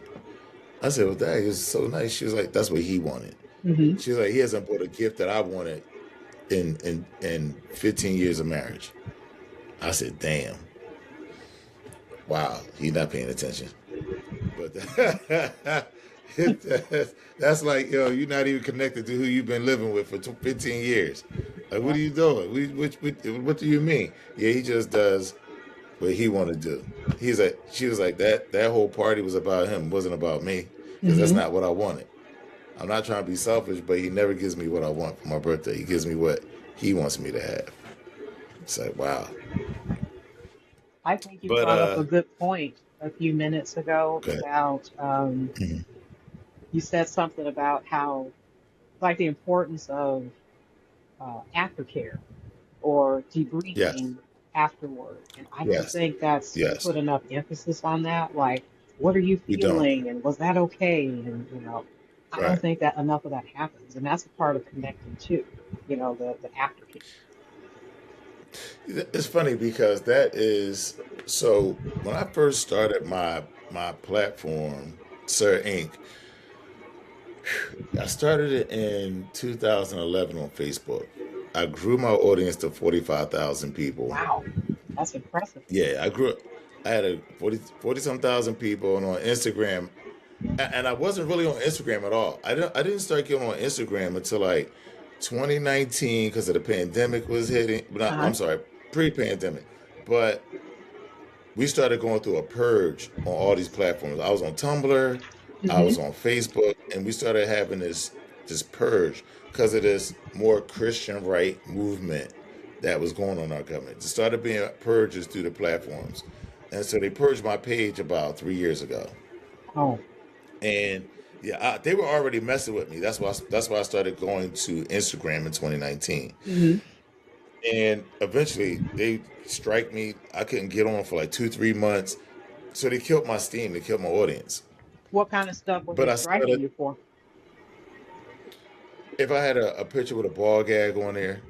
I said, well, that is so nice. She was like, that's what he wanted. Hmm. She was like, he hasn't bought a gift that I wanted in 15 years of marriage. I said, damn. Wow, he's not paying attention. But that's like, you're not even connected to who you've been living with for 15 years. Like, what Yeah. are you doing? What do you mean? Yeah, he just does what he want to do. She was like, that whole party was about him, it wasn't about me, because that's Hmm. not what I wanted. I'm not trying to be selfish, but he never gives me what I want for my birthday. He gives me what he wants me to have. It's like, wow. I think you But brought up a good point a few minutes ago okay. about Mhm. you said something about how like the importance of aftercare or Yes, debriefing afterward. And I don't yes, think that's yes. put enough emphasis on that. Like, what are you We don't. feeling? And was that okay? And, I don't Right. think that enough of that happens. And that's a part of connecting too, the aftercare. It's funny because that is so. When I first started my platform, Sir Inc., I started it in 2011 on Facebook. I grew my audience to 45,000 people. Wow, that's impressive. Yeah, I grew. I had a 40 some thousand people, and on Instagram, and I wasn't really on Instagram at all. I didn't start getting on Instagram until like 2019 because of the pandemic was hitting. But Uh-huh. I'm sorry, pre-pandemic. But we started going through a purge on all these platforms. I was on Tumblr, I Hmm. was on Facebook, and we started having this purge because of this more Christian right movement that was going on in our government. It started being purges through the platforms, and so they purged my page about 3 years ago. Oh. And yeah, they were already messing with me. That's why I started going to Instagram in 2019. Hmm. And eventually they strike me. I couldn't get on for like 2 3 months. So they killed my steam. They killed my audience. What kind of stuff were they But I striking started. you for? If I had a picture with a ball gag on there,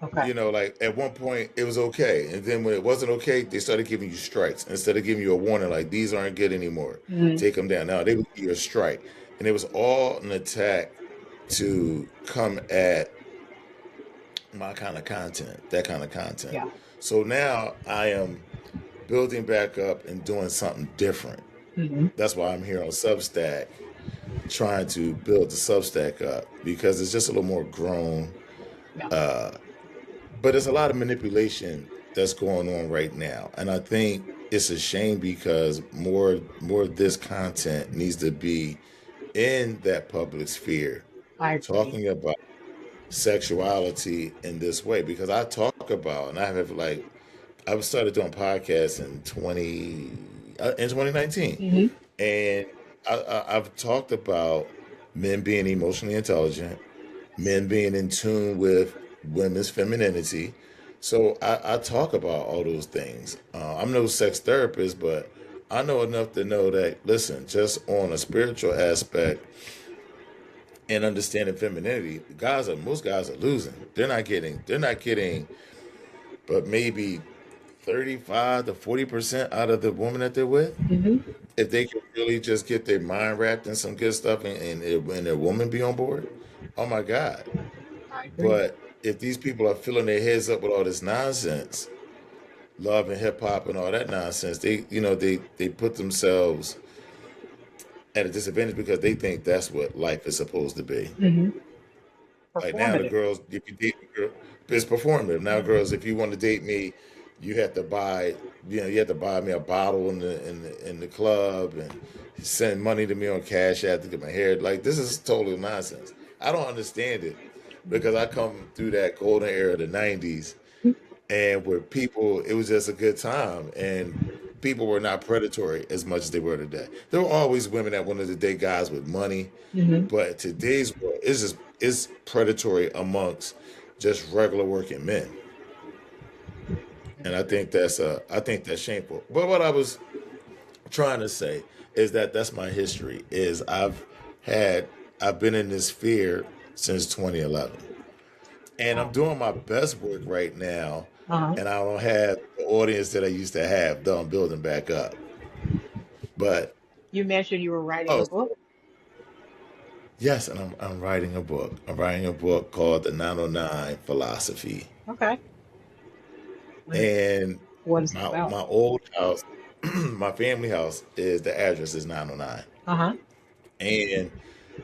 Okay. like at one point it was okay, and then when it wasn't okay, they started giving you strikes instead of giving you a warning like these aren't good anymore. Hmm. Take them down. Now they would give you a strike, and it was all an attack to come at my kind of content, that kind of content. Yeah. So now I am building back up and doing something different. Hmm. That's why I'm here on Substack, trying to build the Substack up because it's just a little more grown. Yeah. But there's a lot of manipulation that's going on right now, and I think it's a shame because more of this content needs to be in that public sphere, I agree. talking about sexuality in this way. Because I talk about, and I have like, I started doing podcasts in 2019, Hmm. and I've talked about men being emotionally intelligent, men being in tune with women's femininity. So I talk about all those things. I'm no sex therapist, but I know enough to know that, listen, just on a spiritual aspect and understanding femininity, most guys are losing. They're not getting but maybe 35 to 40% out of the woman that they're with. Hmm. If they can really just get their mind wrapped in some good stuff and their woman be on board, oh my God. I agree. But if these people are filling their heads up with all this nonsense, love and hip hop and all that nonsense, they put themselves at a disadvantage because they think that's what life is supposed to be. Hmm. Like now, the Performative. girls, if you date a girl, it's performative. Now, Hmm. girls, if you want to date me, you have to buy, you have to buy me a bottle in the club and send money to me on Cash App to get my hair. Like this is total nonsense. I don't understand it because I come through that golden era of the '90s, and where people, it was just a good time, and people were not predatory as much as they were today. There were always women that wanted to date guys with money, Hmm. but today's world is just is predatory amongst just regular working men, I and agree. I think that's shameful. But what I was trying to say is that that's my history. Is had I've been in this sphere since 2011, and I'm Wow. doing my best work right now, Uh-huh. and I don't have the audience that I used to have. Though I'm building back up, but You mentioned you were writing a oh book. yes, and I'm writing a book. I'm writing a book called The 909 Philosophy. Okay. What And what is it my about? old house, my family house is the address is 909. Uh-huh. And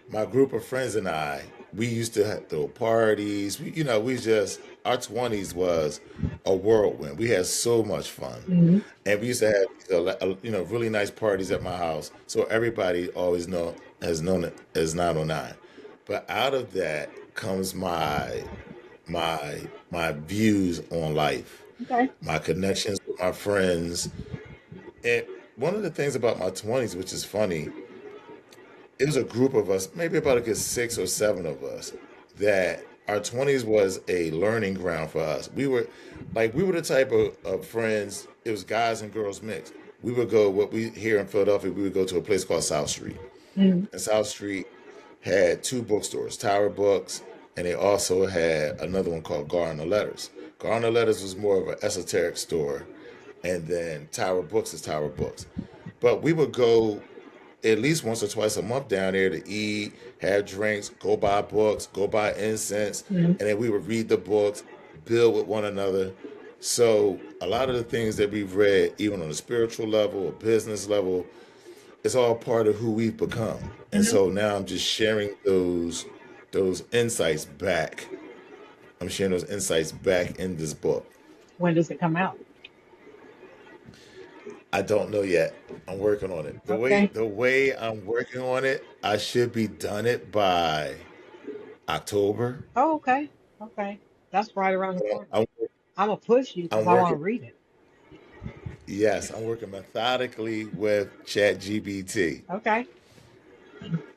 my group of friends and I, we used to throw parties. We just our 20s was a whirlwind. We had so much fun, Hmm. and we used to have really nice parties at my house. So everybody always has known it as 909. But out of that comes my views on life, Okay. my connections with my friends. And one of the things about my 20s, which is funny, it was a group of us, maybe about a good 6 or 7 of us, that our 20s was a learning ground for us. We were the type of friends, it was guys and girls mixed. We would go, what we here in Philadelphia, we would go to a place called South Street. Hmm. And South Street had 2 bookstores, Tower Books, and they also had another one called Garner Letters. Garner Letters was more of an esoteric store, and then Tower Books is Tower Books. But we would go at least once or twice a month down there to eat, have drinks, go buy books, go buy incense, Hmm. and then we would read the books, build with one another. So a lot of the things that we've read, even on a spiritual level, a business level, it's all part of who we've become. And Hmm. so now I'm just sharing those insights back. I'm sharing those insights back in this book. When does it come out? I don't know yet. I'm working on it. The way Okay. the way I'm working on it, I should be done it by October. Oh, okay. Okay. That's right around the Well, corner. I'm gonna push you because I'm I want working. to read it. Yes, I'm working methodically with Chat GBT. Okay.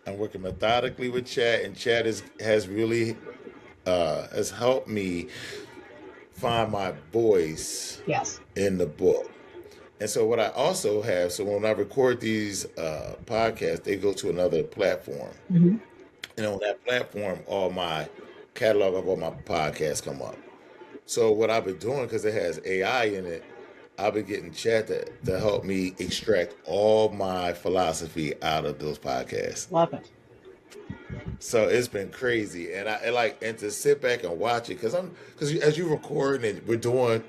I'm working methodically with Chat, and Chat has really has helped me find my voice Yes. in the book. And so what I also have, so when I record these podcasts, they go to another platform. Hmm. And on that platform, all my catalog of all my podcasts come up. So what I've been doing, because it has AI in it, I've been getting chat to help me extract all my philosophy out of those podcasts. Love it. So it's been crazy, and to sit back and watch it because as you record and we're doing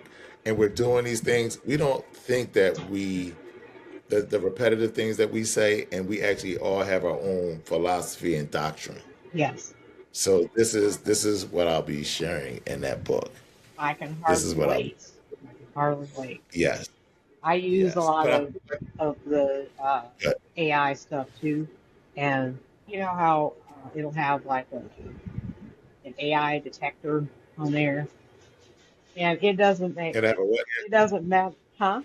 these things, we don't think that the repetitive things that we say, and we actually all have our own philosophy and doctrine. Yes, So this is what I'll be sharing in that book. I can This is hardly what I'll wait. I can hardly wait. yes, I use a yes. lot But of the but AI stuff too, and you know how it'll have like an AI detector on there, and it have a what? it doesn't matter, huh?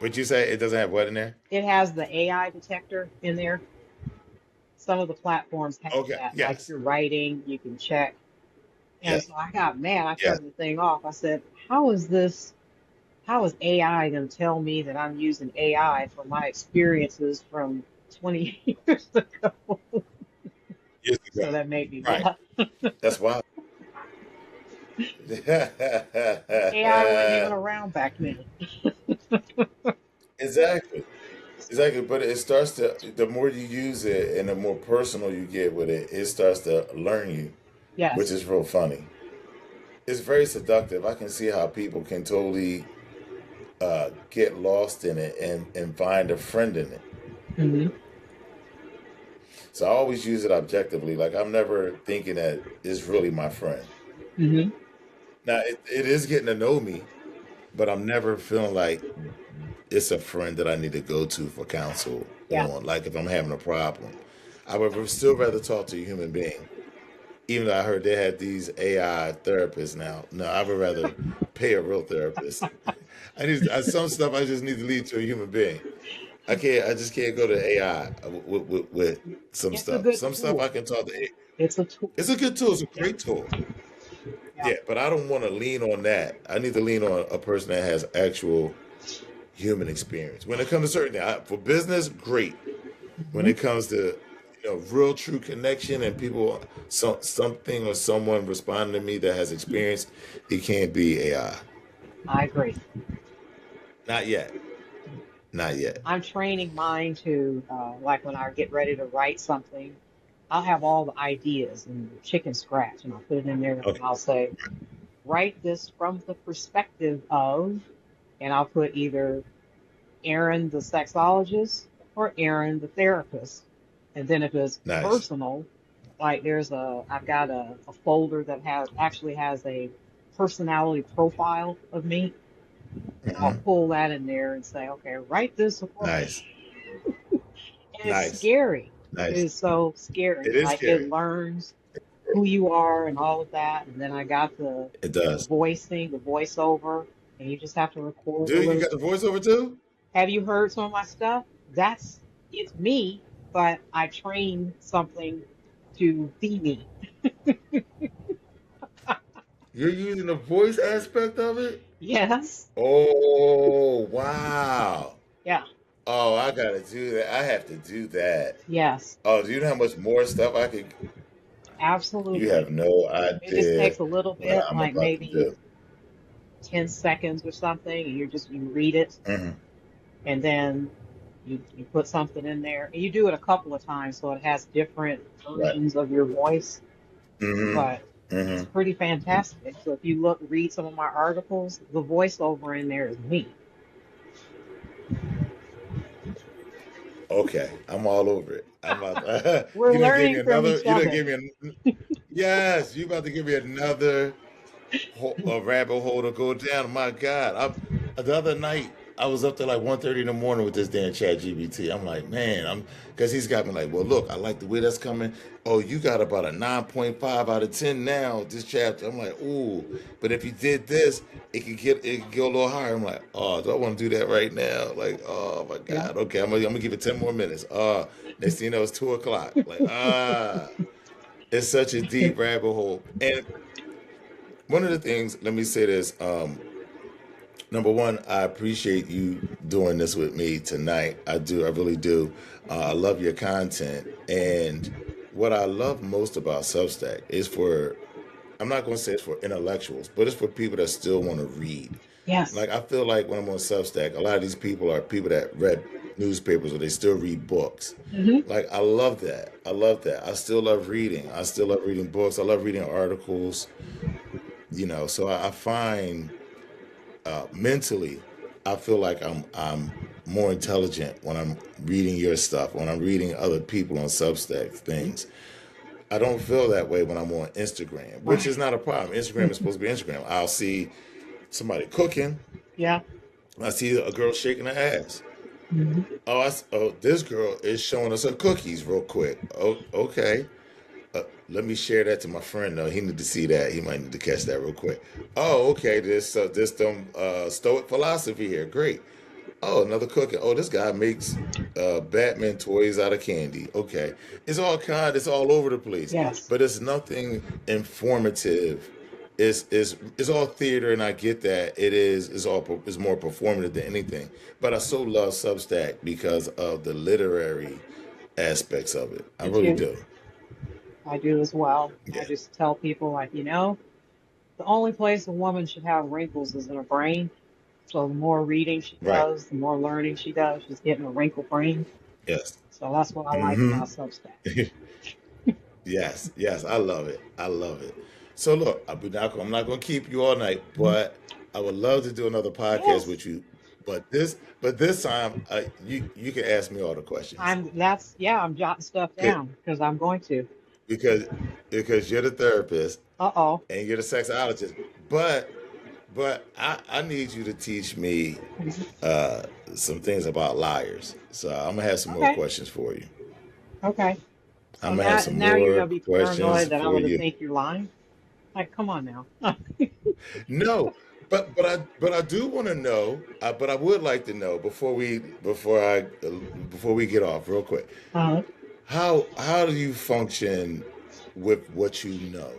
Would you say it doesn't have what in there? It has the AI detector in there. Some of the platforms have Okay. that. Like if Yes. you're writing, you can check. And Yes. so I got mad. I Yes. turned the thing off. I said, "How is this? How is AI going to tell me that I'm using AI for my experiences from 20 years ago?" Years ago. So that made me Right. laugh. That's why. AI wasn't even around back then. Exactly. Exactly. But it starts to the more you use it and the more personal you get with it, it starts to learn you, which Yes. is real funny. It's very seductive. I can see how people can totally get lost in it and find a friend in it. Hmm. So I always use it objectively. Like I'm never thinking that it's really my friend. Hmm. Now it is getting to know me, but I'm never feeling like it's a friend that I need to go to for counsel Yeah. on. Like if I'm having a problem, I would still rather talk to a human being. Even though I heard they had these AI therapists now. No, I would rather pay a real therapist. Some stuff I just need to leave to a human being. I can't. I just can't go to AI with some It's a stuff. good Some stuff I tool. can talk to. It's a tool. It's a good tool. It's a Yeah. great tool. Yeah. Yeah, but I don't want to lean on that. I need to lean on a person that has actual human experience. When it comes to certain things, for business, great. When Hmm. it comes to real true connection and people, something or someone responding to me that has experience, it can't be AI. I agree. Not yet. Not yet. I'm training mine to, like when I get ready to write something, I'll have all the ideas and chicken scratch, and I'll put it in there, and Okay. I'll say, write this from the perspective of, and I'll put either Erin the sexologist or Erin the therapist. And then if it's Nice. personal, like I've got a folder that actually has a personality profile of me, and I'll Hmm. pull that in there and say, okay, write this for me. Nice. And it's Nice. scary. It Nice. is so scary. It is Like it scary. learns who you are and all of that. And then I got It the does. voicing, the voiceover, and you just have to record a Dude, you little. got the voiceover too? Have you heard some of my stuff? It's me, but I trained something to be me. You're using the voice aspect of it? Yes. Oh, wow. Yeah. Oh, I gotta do that. I have to do that. Yes. Oh, do you know how much more stuff I could? You Absolutely. have no It just idea takes a little what bit, I'm like about to maybe do. 10 seconds or something, and you read it, Hmm. and then you put something in there. And you do it a couple of times so it has different Right. versions of your voice, Hmm. but Hmm. it's pretty fantastic. So if you read some of my articles, the voiceover in there is me. Okay, I'm all over it. I'm about. We're You done gave me learning from another. each You done other. gave me yes. You about to give me another a rabbit hole to go down. My God, the other night I was up there like 1:30 in the morning with this damn chat GBT. I'm like, man, because he's got me like, well, look, I like the way that's coming. Oh, you got about a 9.5 out of 10 now. This chapter, I'm like, ooh, but if you did this, it could go a little higher. I'm like, oh, do I want to do that right now? Like, oh my Yeah. God, okay, I'm gonna give it 10 more minutes. Next thing you know, it's 2 o'clock. Like, it's such a deep rabbit hole. And one of the things, let me say this. Number one, I appreciate you doing this with me tonight. I do, I really do. I love your content. And what I love most about Substack is I'm not going to say it's for intellectuals, but it's for people that still want to read. Yes. Like, I feel like when I'm on Substack, a lot of these people are people that read newspapers or they still read books. Hmm. Like I love that. I love that. I still love reading. I still love reading books. I love reading articles. So I find mentally, I feel like I'm more intelligent when I'm reading your stuff, when I'm reading other people on Substack things. I don't feel that way when I'm on Instagram, which is Right. not a problem. Instagram is supposed to be Instagram. I'll see somebody cooking. Yeah. I see a girl shaking her ass. Hmm. Oh, this girl is showing us her cookies real quick. Oh, okay. Let me share that to my friend though. He need to see that. He might need to catch that real quick. Oh, okay. This stoic philosophy here. Great. Oh, another cooking. Oh, this guy makes Batman toys out of candy. Okay, it's all over the place, Yes. but it's nothing informative. It's all theater, and I get that it's more performative than anything. But I so love Substack because of the literary aspects of it. I Me really too. do. I do as well. I Yeah. just tell people, like, the only place a woman should have wrinkles is in her brain. So the more reading she Right. does, the more learning she does, she's getting a wrinkled brain. Yes. So that's what I like Mm-hmm. about Substack. Yes, yes, I love it. I love it. So look, I'm not going to keep you all night, Mhm. but I would love to do another podcast Yes, with you. But this time, you can ask me all the questions I'm jotting stuff 'Cause- down because I'm going to. because because you're the therapist Uh-oh. and you're the sexologist. But I need you to teach me uh, some things about liars. So I'm gonna have some more Okay. questions for you. Okay. So I'm gonna have some now you're more gonna be questions paranoid that I'm for gonna you. think you're lying. Like, come on now. No, but I do want to know. But I would like to know before we get off real quick. Uh, How do you function with what you know?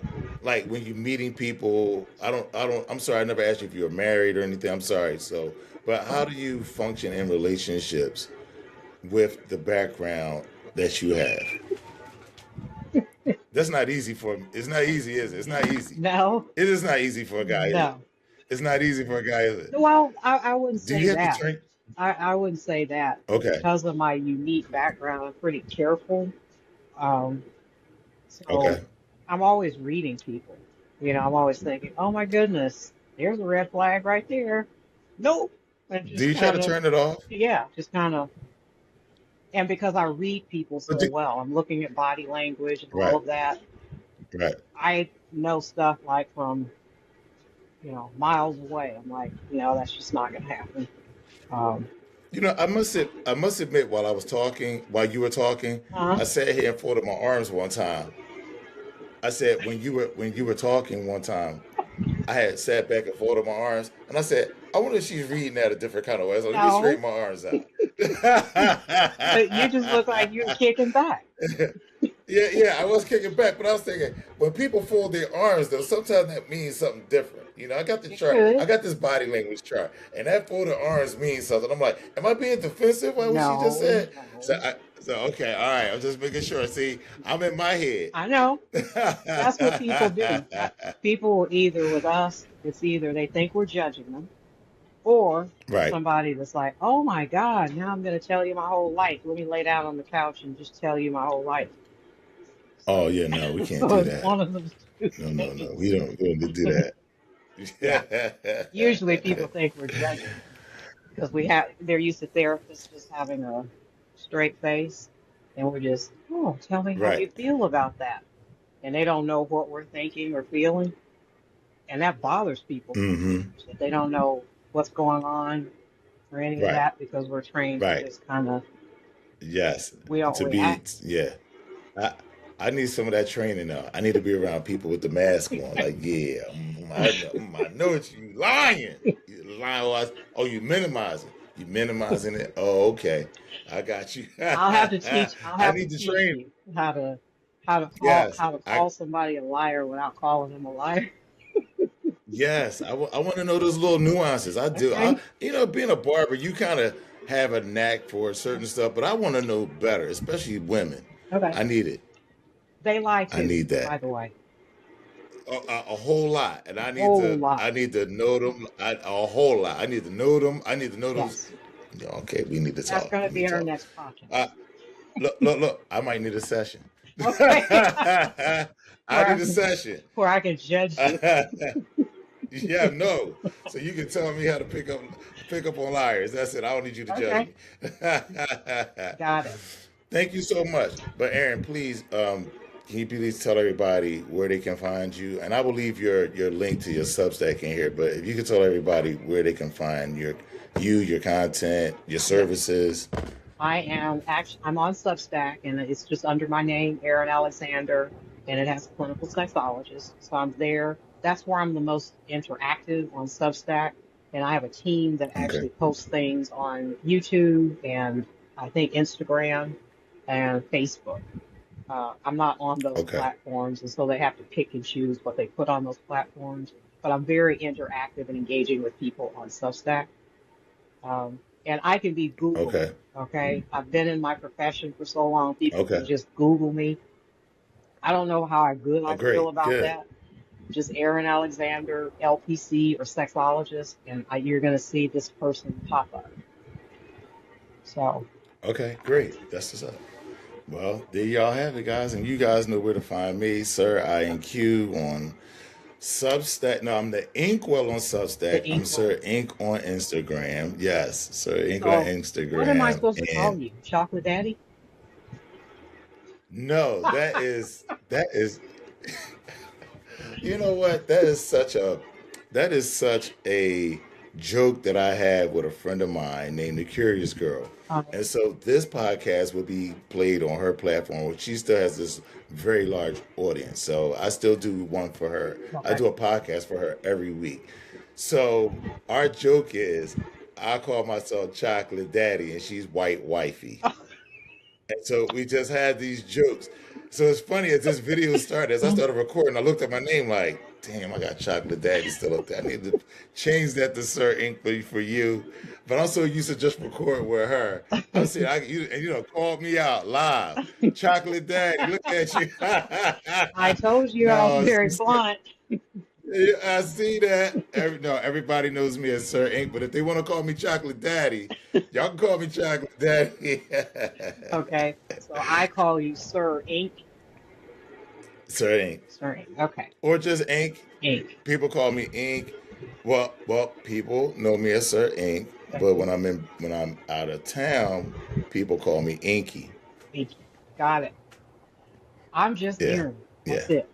Like when you're meeting people. I'm sorry. I never asked you if you were married or anything. I'm sorry. So, but how do you function in relationships with the background that you have? That's not easy for. It's not easy, is it? It's not easy. no, It is not easy for a guy, is it? no. It's not easy for a guy, is it? Well, I wouldn't Do say you have to that. train? I wouldn't say that. Okay, Because of my unique background, I'm pretty careful. Um, so okay. I'm always reading people. I'm always thinking, oh my goodness, there's a red flag right there. Nope. And Do just you try kind to of, turn it off? yeah, just kind of, and because I read people But so well, I'm looking at body language and all right, of that. right. I know stuff like from, miles away. I'm like, that's just not going to happen. Um, I must admit, while you were talking, uh, I sat here and folded my arms one time. I said when you were talking one time, I had sat back and folded my arms, and I said, I wonder if she's reading that a different kind of way. So let me no, straighten my arms out. you just look like you're kicking back. Yeah, yeah, I was kicking back, but I was thinking when people fold their arms, though, sometimes that means something different. I got the It chart, I could. got this body language chart, and that folded arms means something. I'm like, am I being defensive by what she just No, said? no. So okay, all right, I'm just making sure. See, I'm in my head. I know. That's what people do. People either with us, it's either they think we're judging them, or Right. somebody that's like, oh my God, now I'm going to tell you my whole life. Let me lay down on the couch and just tell you my whole life. Oh So, yeah, no, we can't so do it's that. one of those two No, no, no, things. we don't do Yeah. Usually people that. think we're judging because they're used to therapists just having a straight face, and we're just, oh, tell me how you Right. feel about that. And they don't know what we're thinking or feeling. And that bothers people Mm-hmm. sometimes that they don't know what's going on or any of Right. that because we're trained to Right. just kind of, Yes. we don't To be, react. yeah. I I need some of that training now. I need to be around people with the mask on. Like, yeah, I know it's you lying. You lying. You minimizing. You minimizing it. Oh, okay. I got you. I'll I have to need to teach train. you how to Yes. how to call somebody a liar without calling them a liar. Yes. I want to know those little nuances. I do. Okay. Being a barber, you kind of have a knack for certain stuff, but I want to know better, especially women. Okay. I need it. They lie I too, need by that. the way. A whole lot, and Whole lot. I need to know them a whole lot. I need to know them. I need to know those Yes. Okay, we need to That's talk. going We to be need to our talk. next podcast. Uh, look. I might need a session. Okay. I where I need a can, session. where I can judge you. Yeah, no. So you can tell me how to pick up on liars. That's it. I don't need you to judge Okay. me. Got it. Thank you so much. But Erin, please, can you please tell everybody where they can find you? And I will leave your link to your Substack in here. But if you could tell everybody where they can find your content, your Yes. services. I'm on Substack and it's just under my name, Erin Alexander, and it has clinical sexologist. So I'm there. That's where I'm the most interactive on Substack. And I have a team that Okay. actually posts things on YouTube and I think Instagram and Facebook. I'm not on those Okay. platforms, and so they have to pick and choose what they put on those platforms. But I'm very interactive and engaging with people on Substack. And I can be Googleable, Okay. okay? I've been in my profession for so long, people can Okay. just Google me. I don't know how good Oh, I feel great. about Good. that. Just Erin Alexander, LPC or sexologist, and you're going to see this person pop up. So, Okay. Great. That's what's up. Well, there y'all have it, guys. And you guys know where to find me, Sir INQ on Substack. No, I'm the Inkwell on the Substack. I'm inkwell. Sir Ink on Instagram. Yes, Sir Ink on So, what am I Instagram. supposed to call And you? Chocolate Daddy? no, that is you know what? That is such a joke that I had with a friend of mine named the Curious Girl. Uh, And so this podcast will be played on her platform, which she still has this very large audience. So I still do one for her. I okay. do a podcast for her every week. So our joke is I call myself Chocolate Daddy and she's White Wifey. And so we just had these jokes. So it's funny as this video started, as I started recording, I looked at my name like, damn, I got Chocolate Daddy still up there. I need to change that to Sir Ink for you. But I'm so used to just record with her. I'm saying, and you know, called me out live. Chocolate Daddy, look at you. I told you I was No, very blunt. yeah, I see that. No, everybody knows me as Sir Ink, but if they want to call me Chocolate Daddy, y'all can call me Chocolate Daddy. Okay. So I call you Sir Ink. Sir Ink. Sir Ink. Okay. Or just Ink. Ink. People call me Ink. Well, people know me as Sir Ink, but when I'm out of town, people call me Inky. Ink. Got it. I'm just Yeah, Erin. yeah. That's it.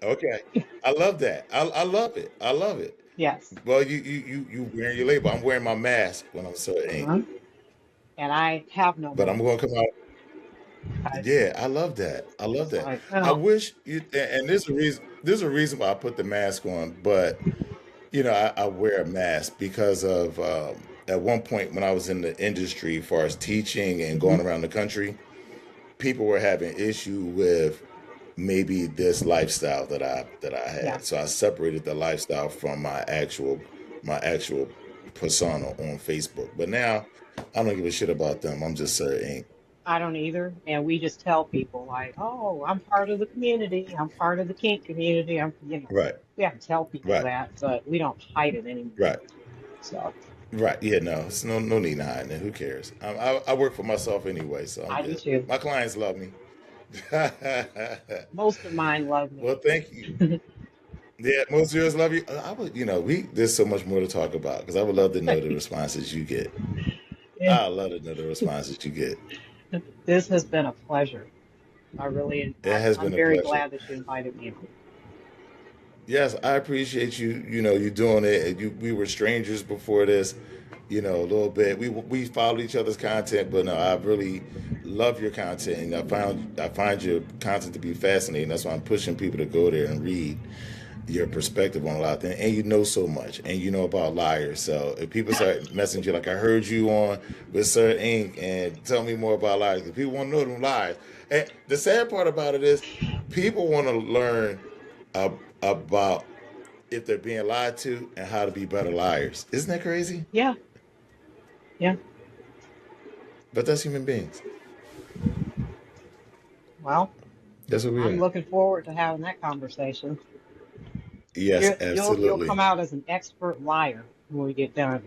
Okay, I love that. I love it. I love it. Yes. Well, you wearing your label. I'm wearing my mask when I'm Sir Ink, Uh-huh. And I have no but I'm mask. going to come out. I, Yeah, I love that. I love it's that. like, I oh, wish you, and there's a reason. There's a reason why I put the mask on, but you know, I wear a mask because of at one point when I was in the industry, as far as teaching and mhm, going around the country, people were having issue with maybe this lifestyle that I yeah. had. So I separated the lifestyle from my actual persona on Facebook. But now I don't give a shit about them. I'm just Sir Ink. I don't either. And we just tell people like, oh, I'm part of the community. I'm part of the kink community. Right, We have to tell people right, that, but we don't hide it anymore. right. So Right. Yeah. No. It's no need in hiding it. Who cares? I work for myself anyway, so I'm I do good. too. My clients love me. Most of mine love me. Well, thank you. Yeah, most of yours love you. I would, you know, we there's so much more to talk about because I would love to know the responses you get. Yeah. I love to know the responses you get. This has been a pleasure. It has I'm been a very pleasure. glad that you invited me on. Yes, I appreciate you. You know, you doing it. We were strangers before this. You know, a little bit. We followed each other's content, but no, I really love your content, and I find your content to be fascinating. That's why I'm pushing people to go there and read your perspective on a lot of things. And you know so much, and you know about liars. So if people start messaging you like I heard you on with Sir Ink, and tell me more about liars, because people want to know them liars. And the sad part about it is, people want to learn about if they're being lied to and how to be better liars. Isn't that crazy? Yeah, yeah. But that's human beings. Well, That's what we I'm are. looking forward to having that conversation. Yes, You'll absolutely. come out as an expert liar when we get done.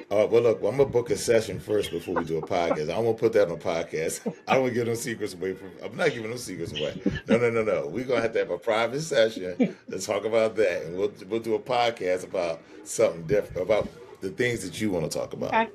Well, look, I'm gonna book a session first before we do a podcast. I don't want to put that on a podcast. I don't want to give no secrets away. I'm not giving no secrets away. No, no, no, no. We're gonna have to have a private session to talk about that, and we'll do a podcast about something different, about the things that you want to talk about. Okay.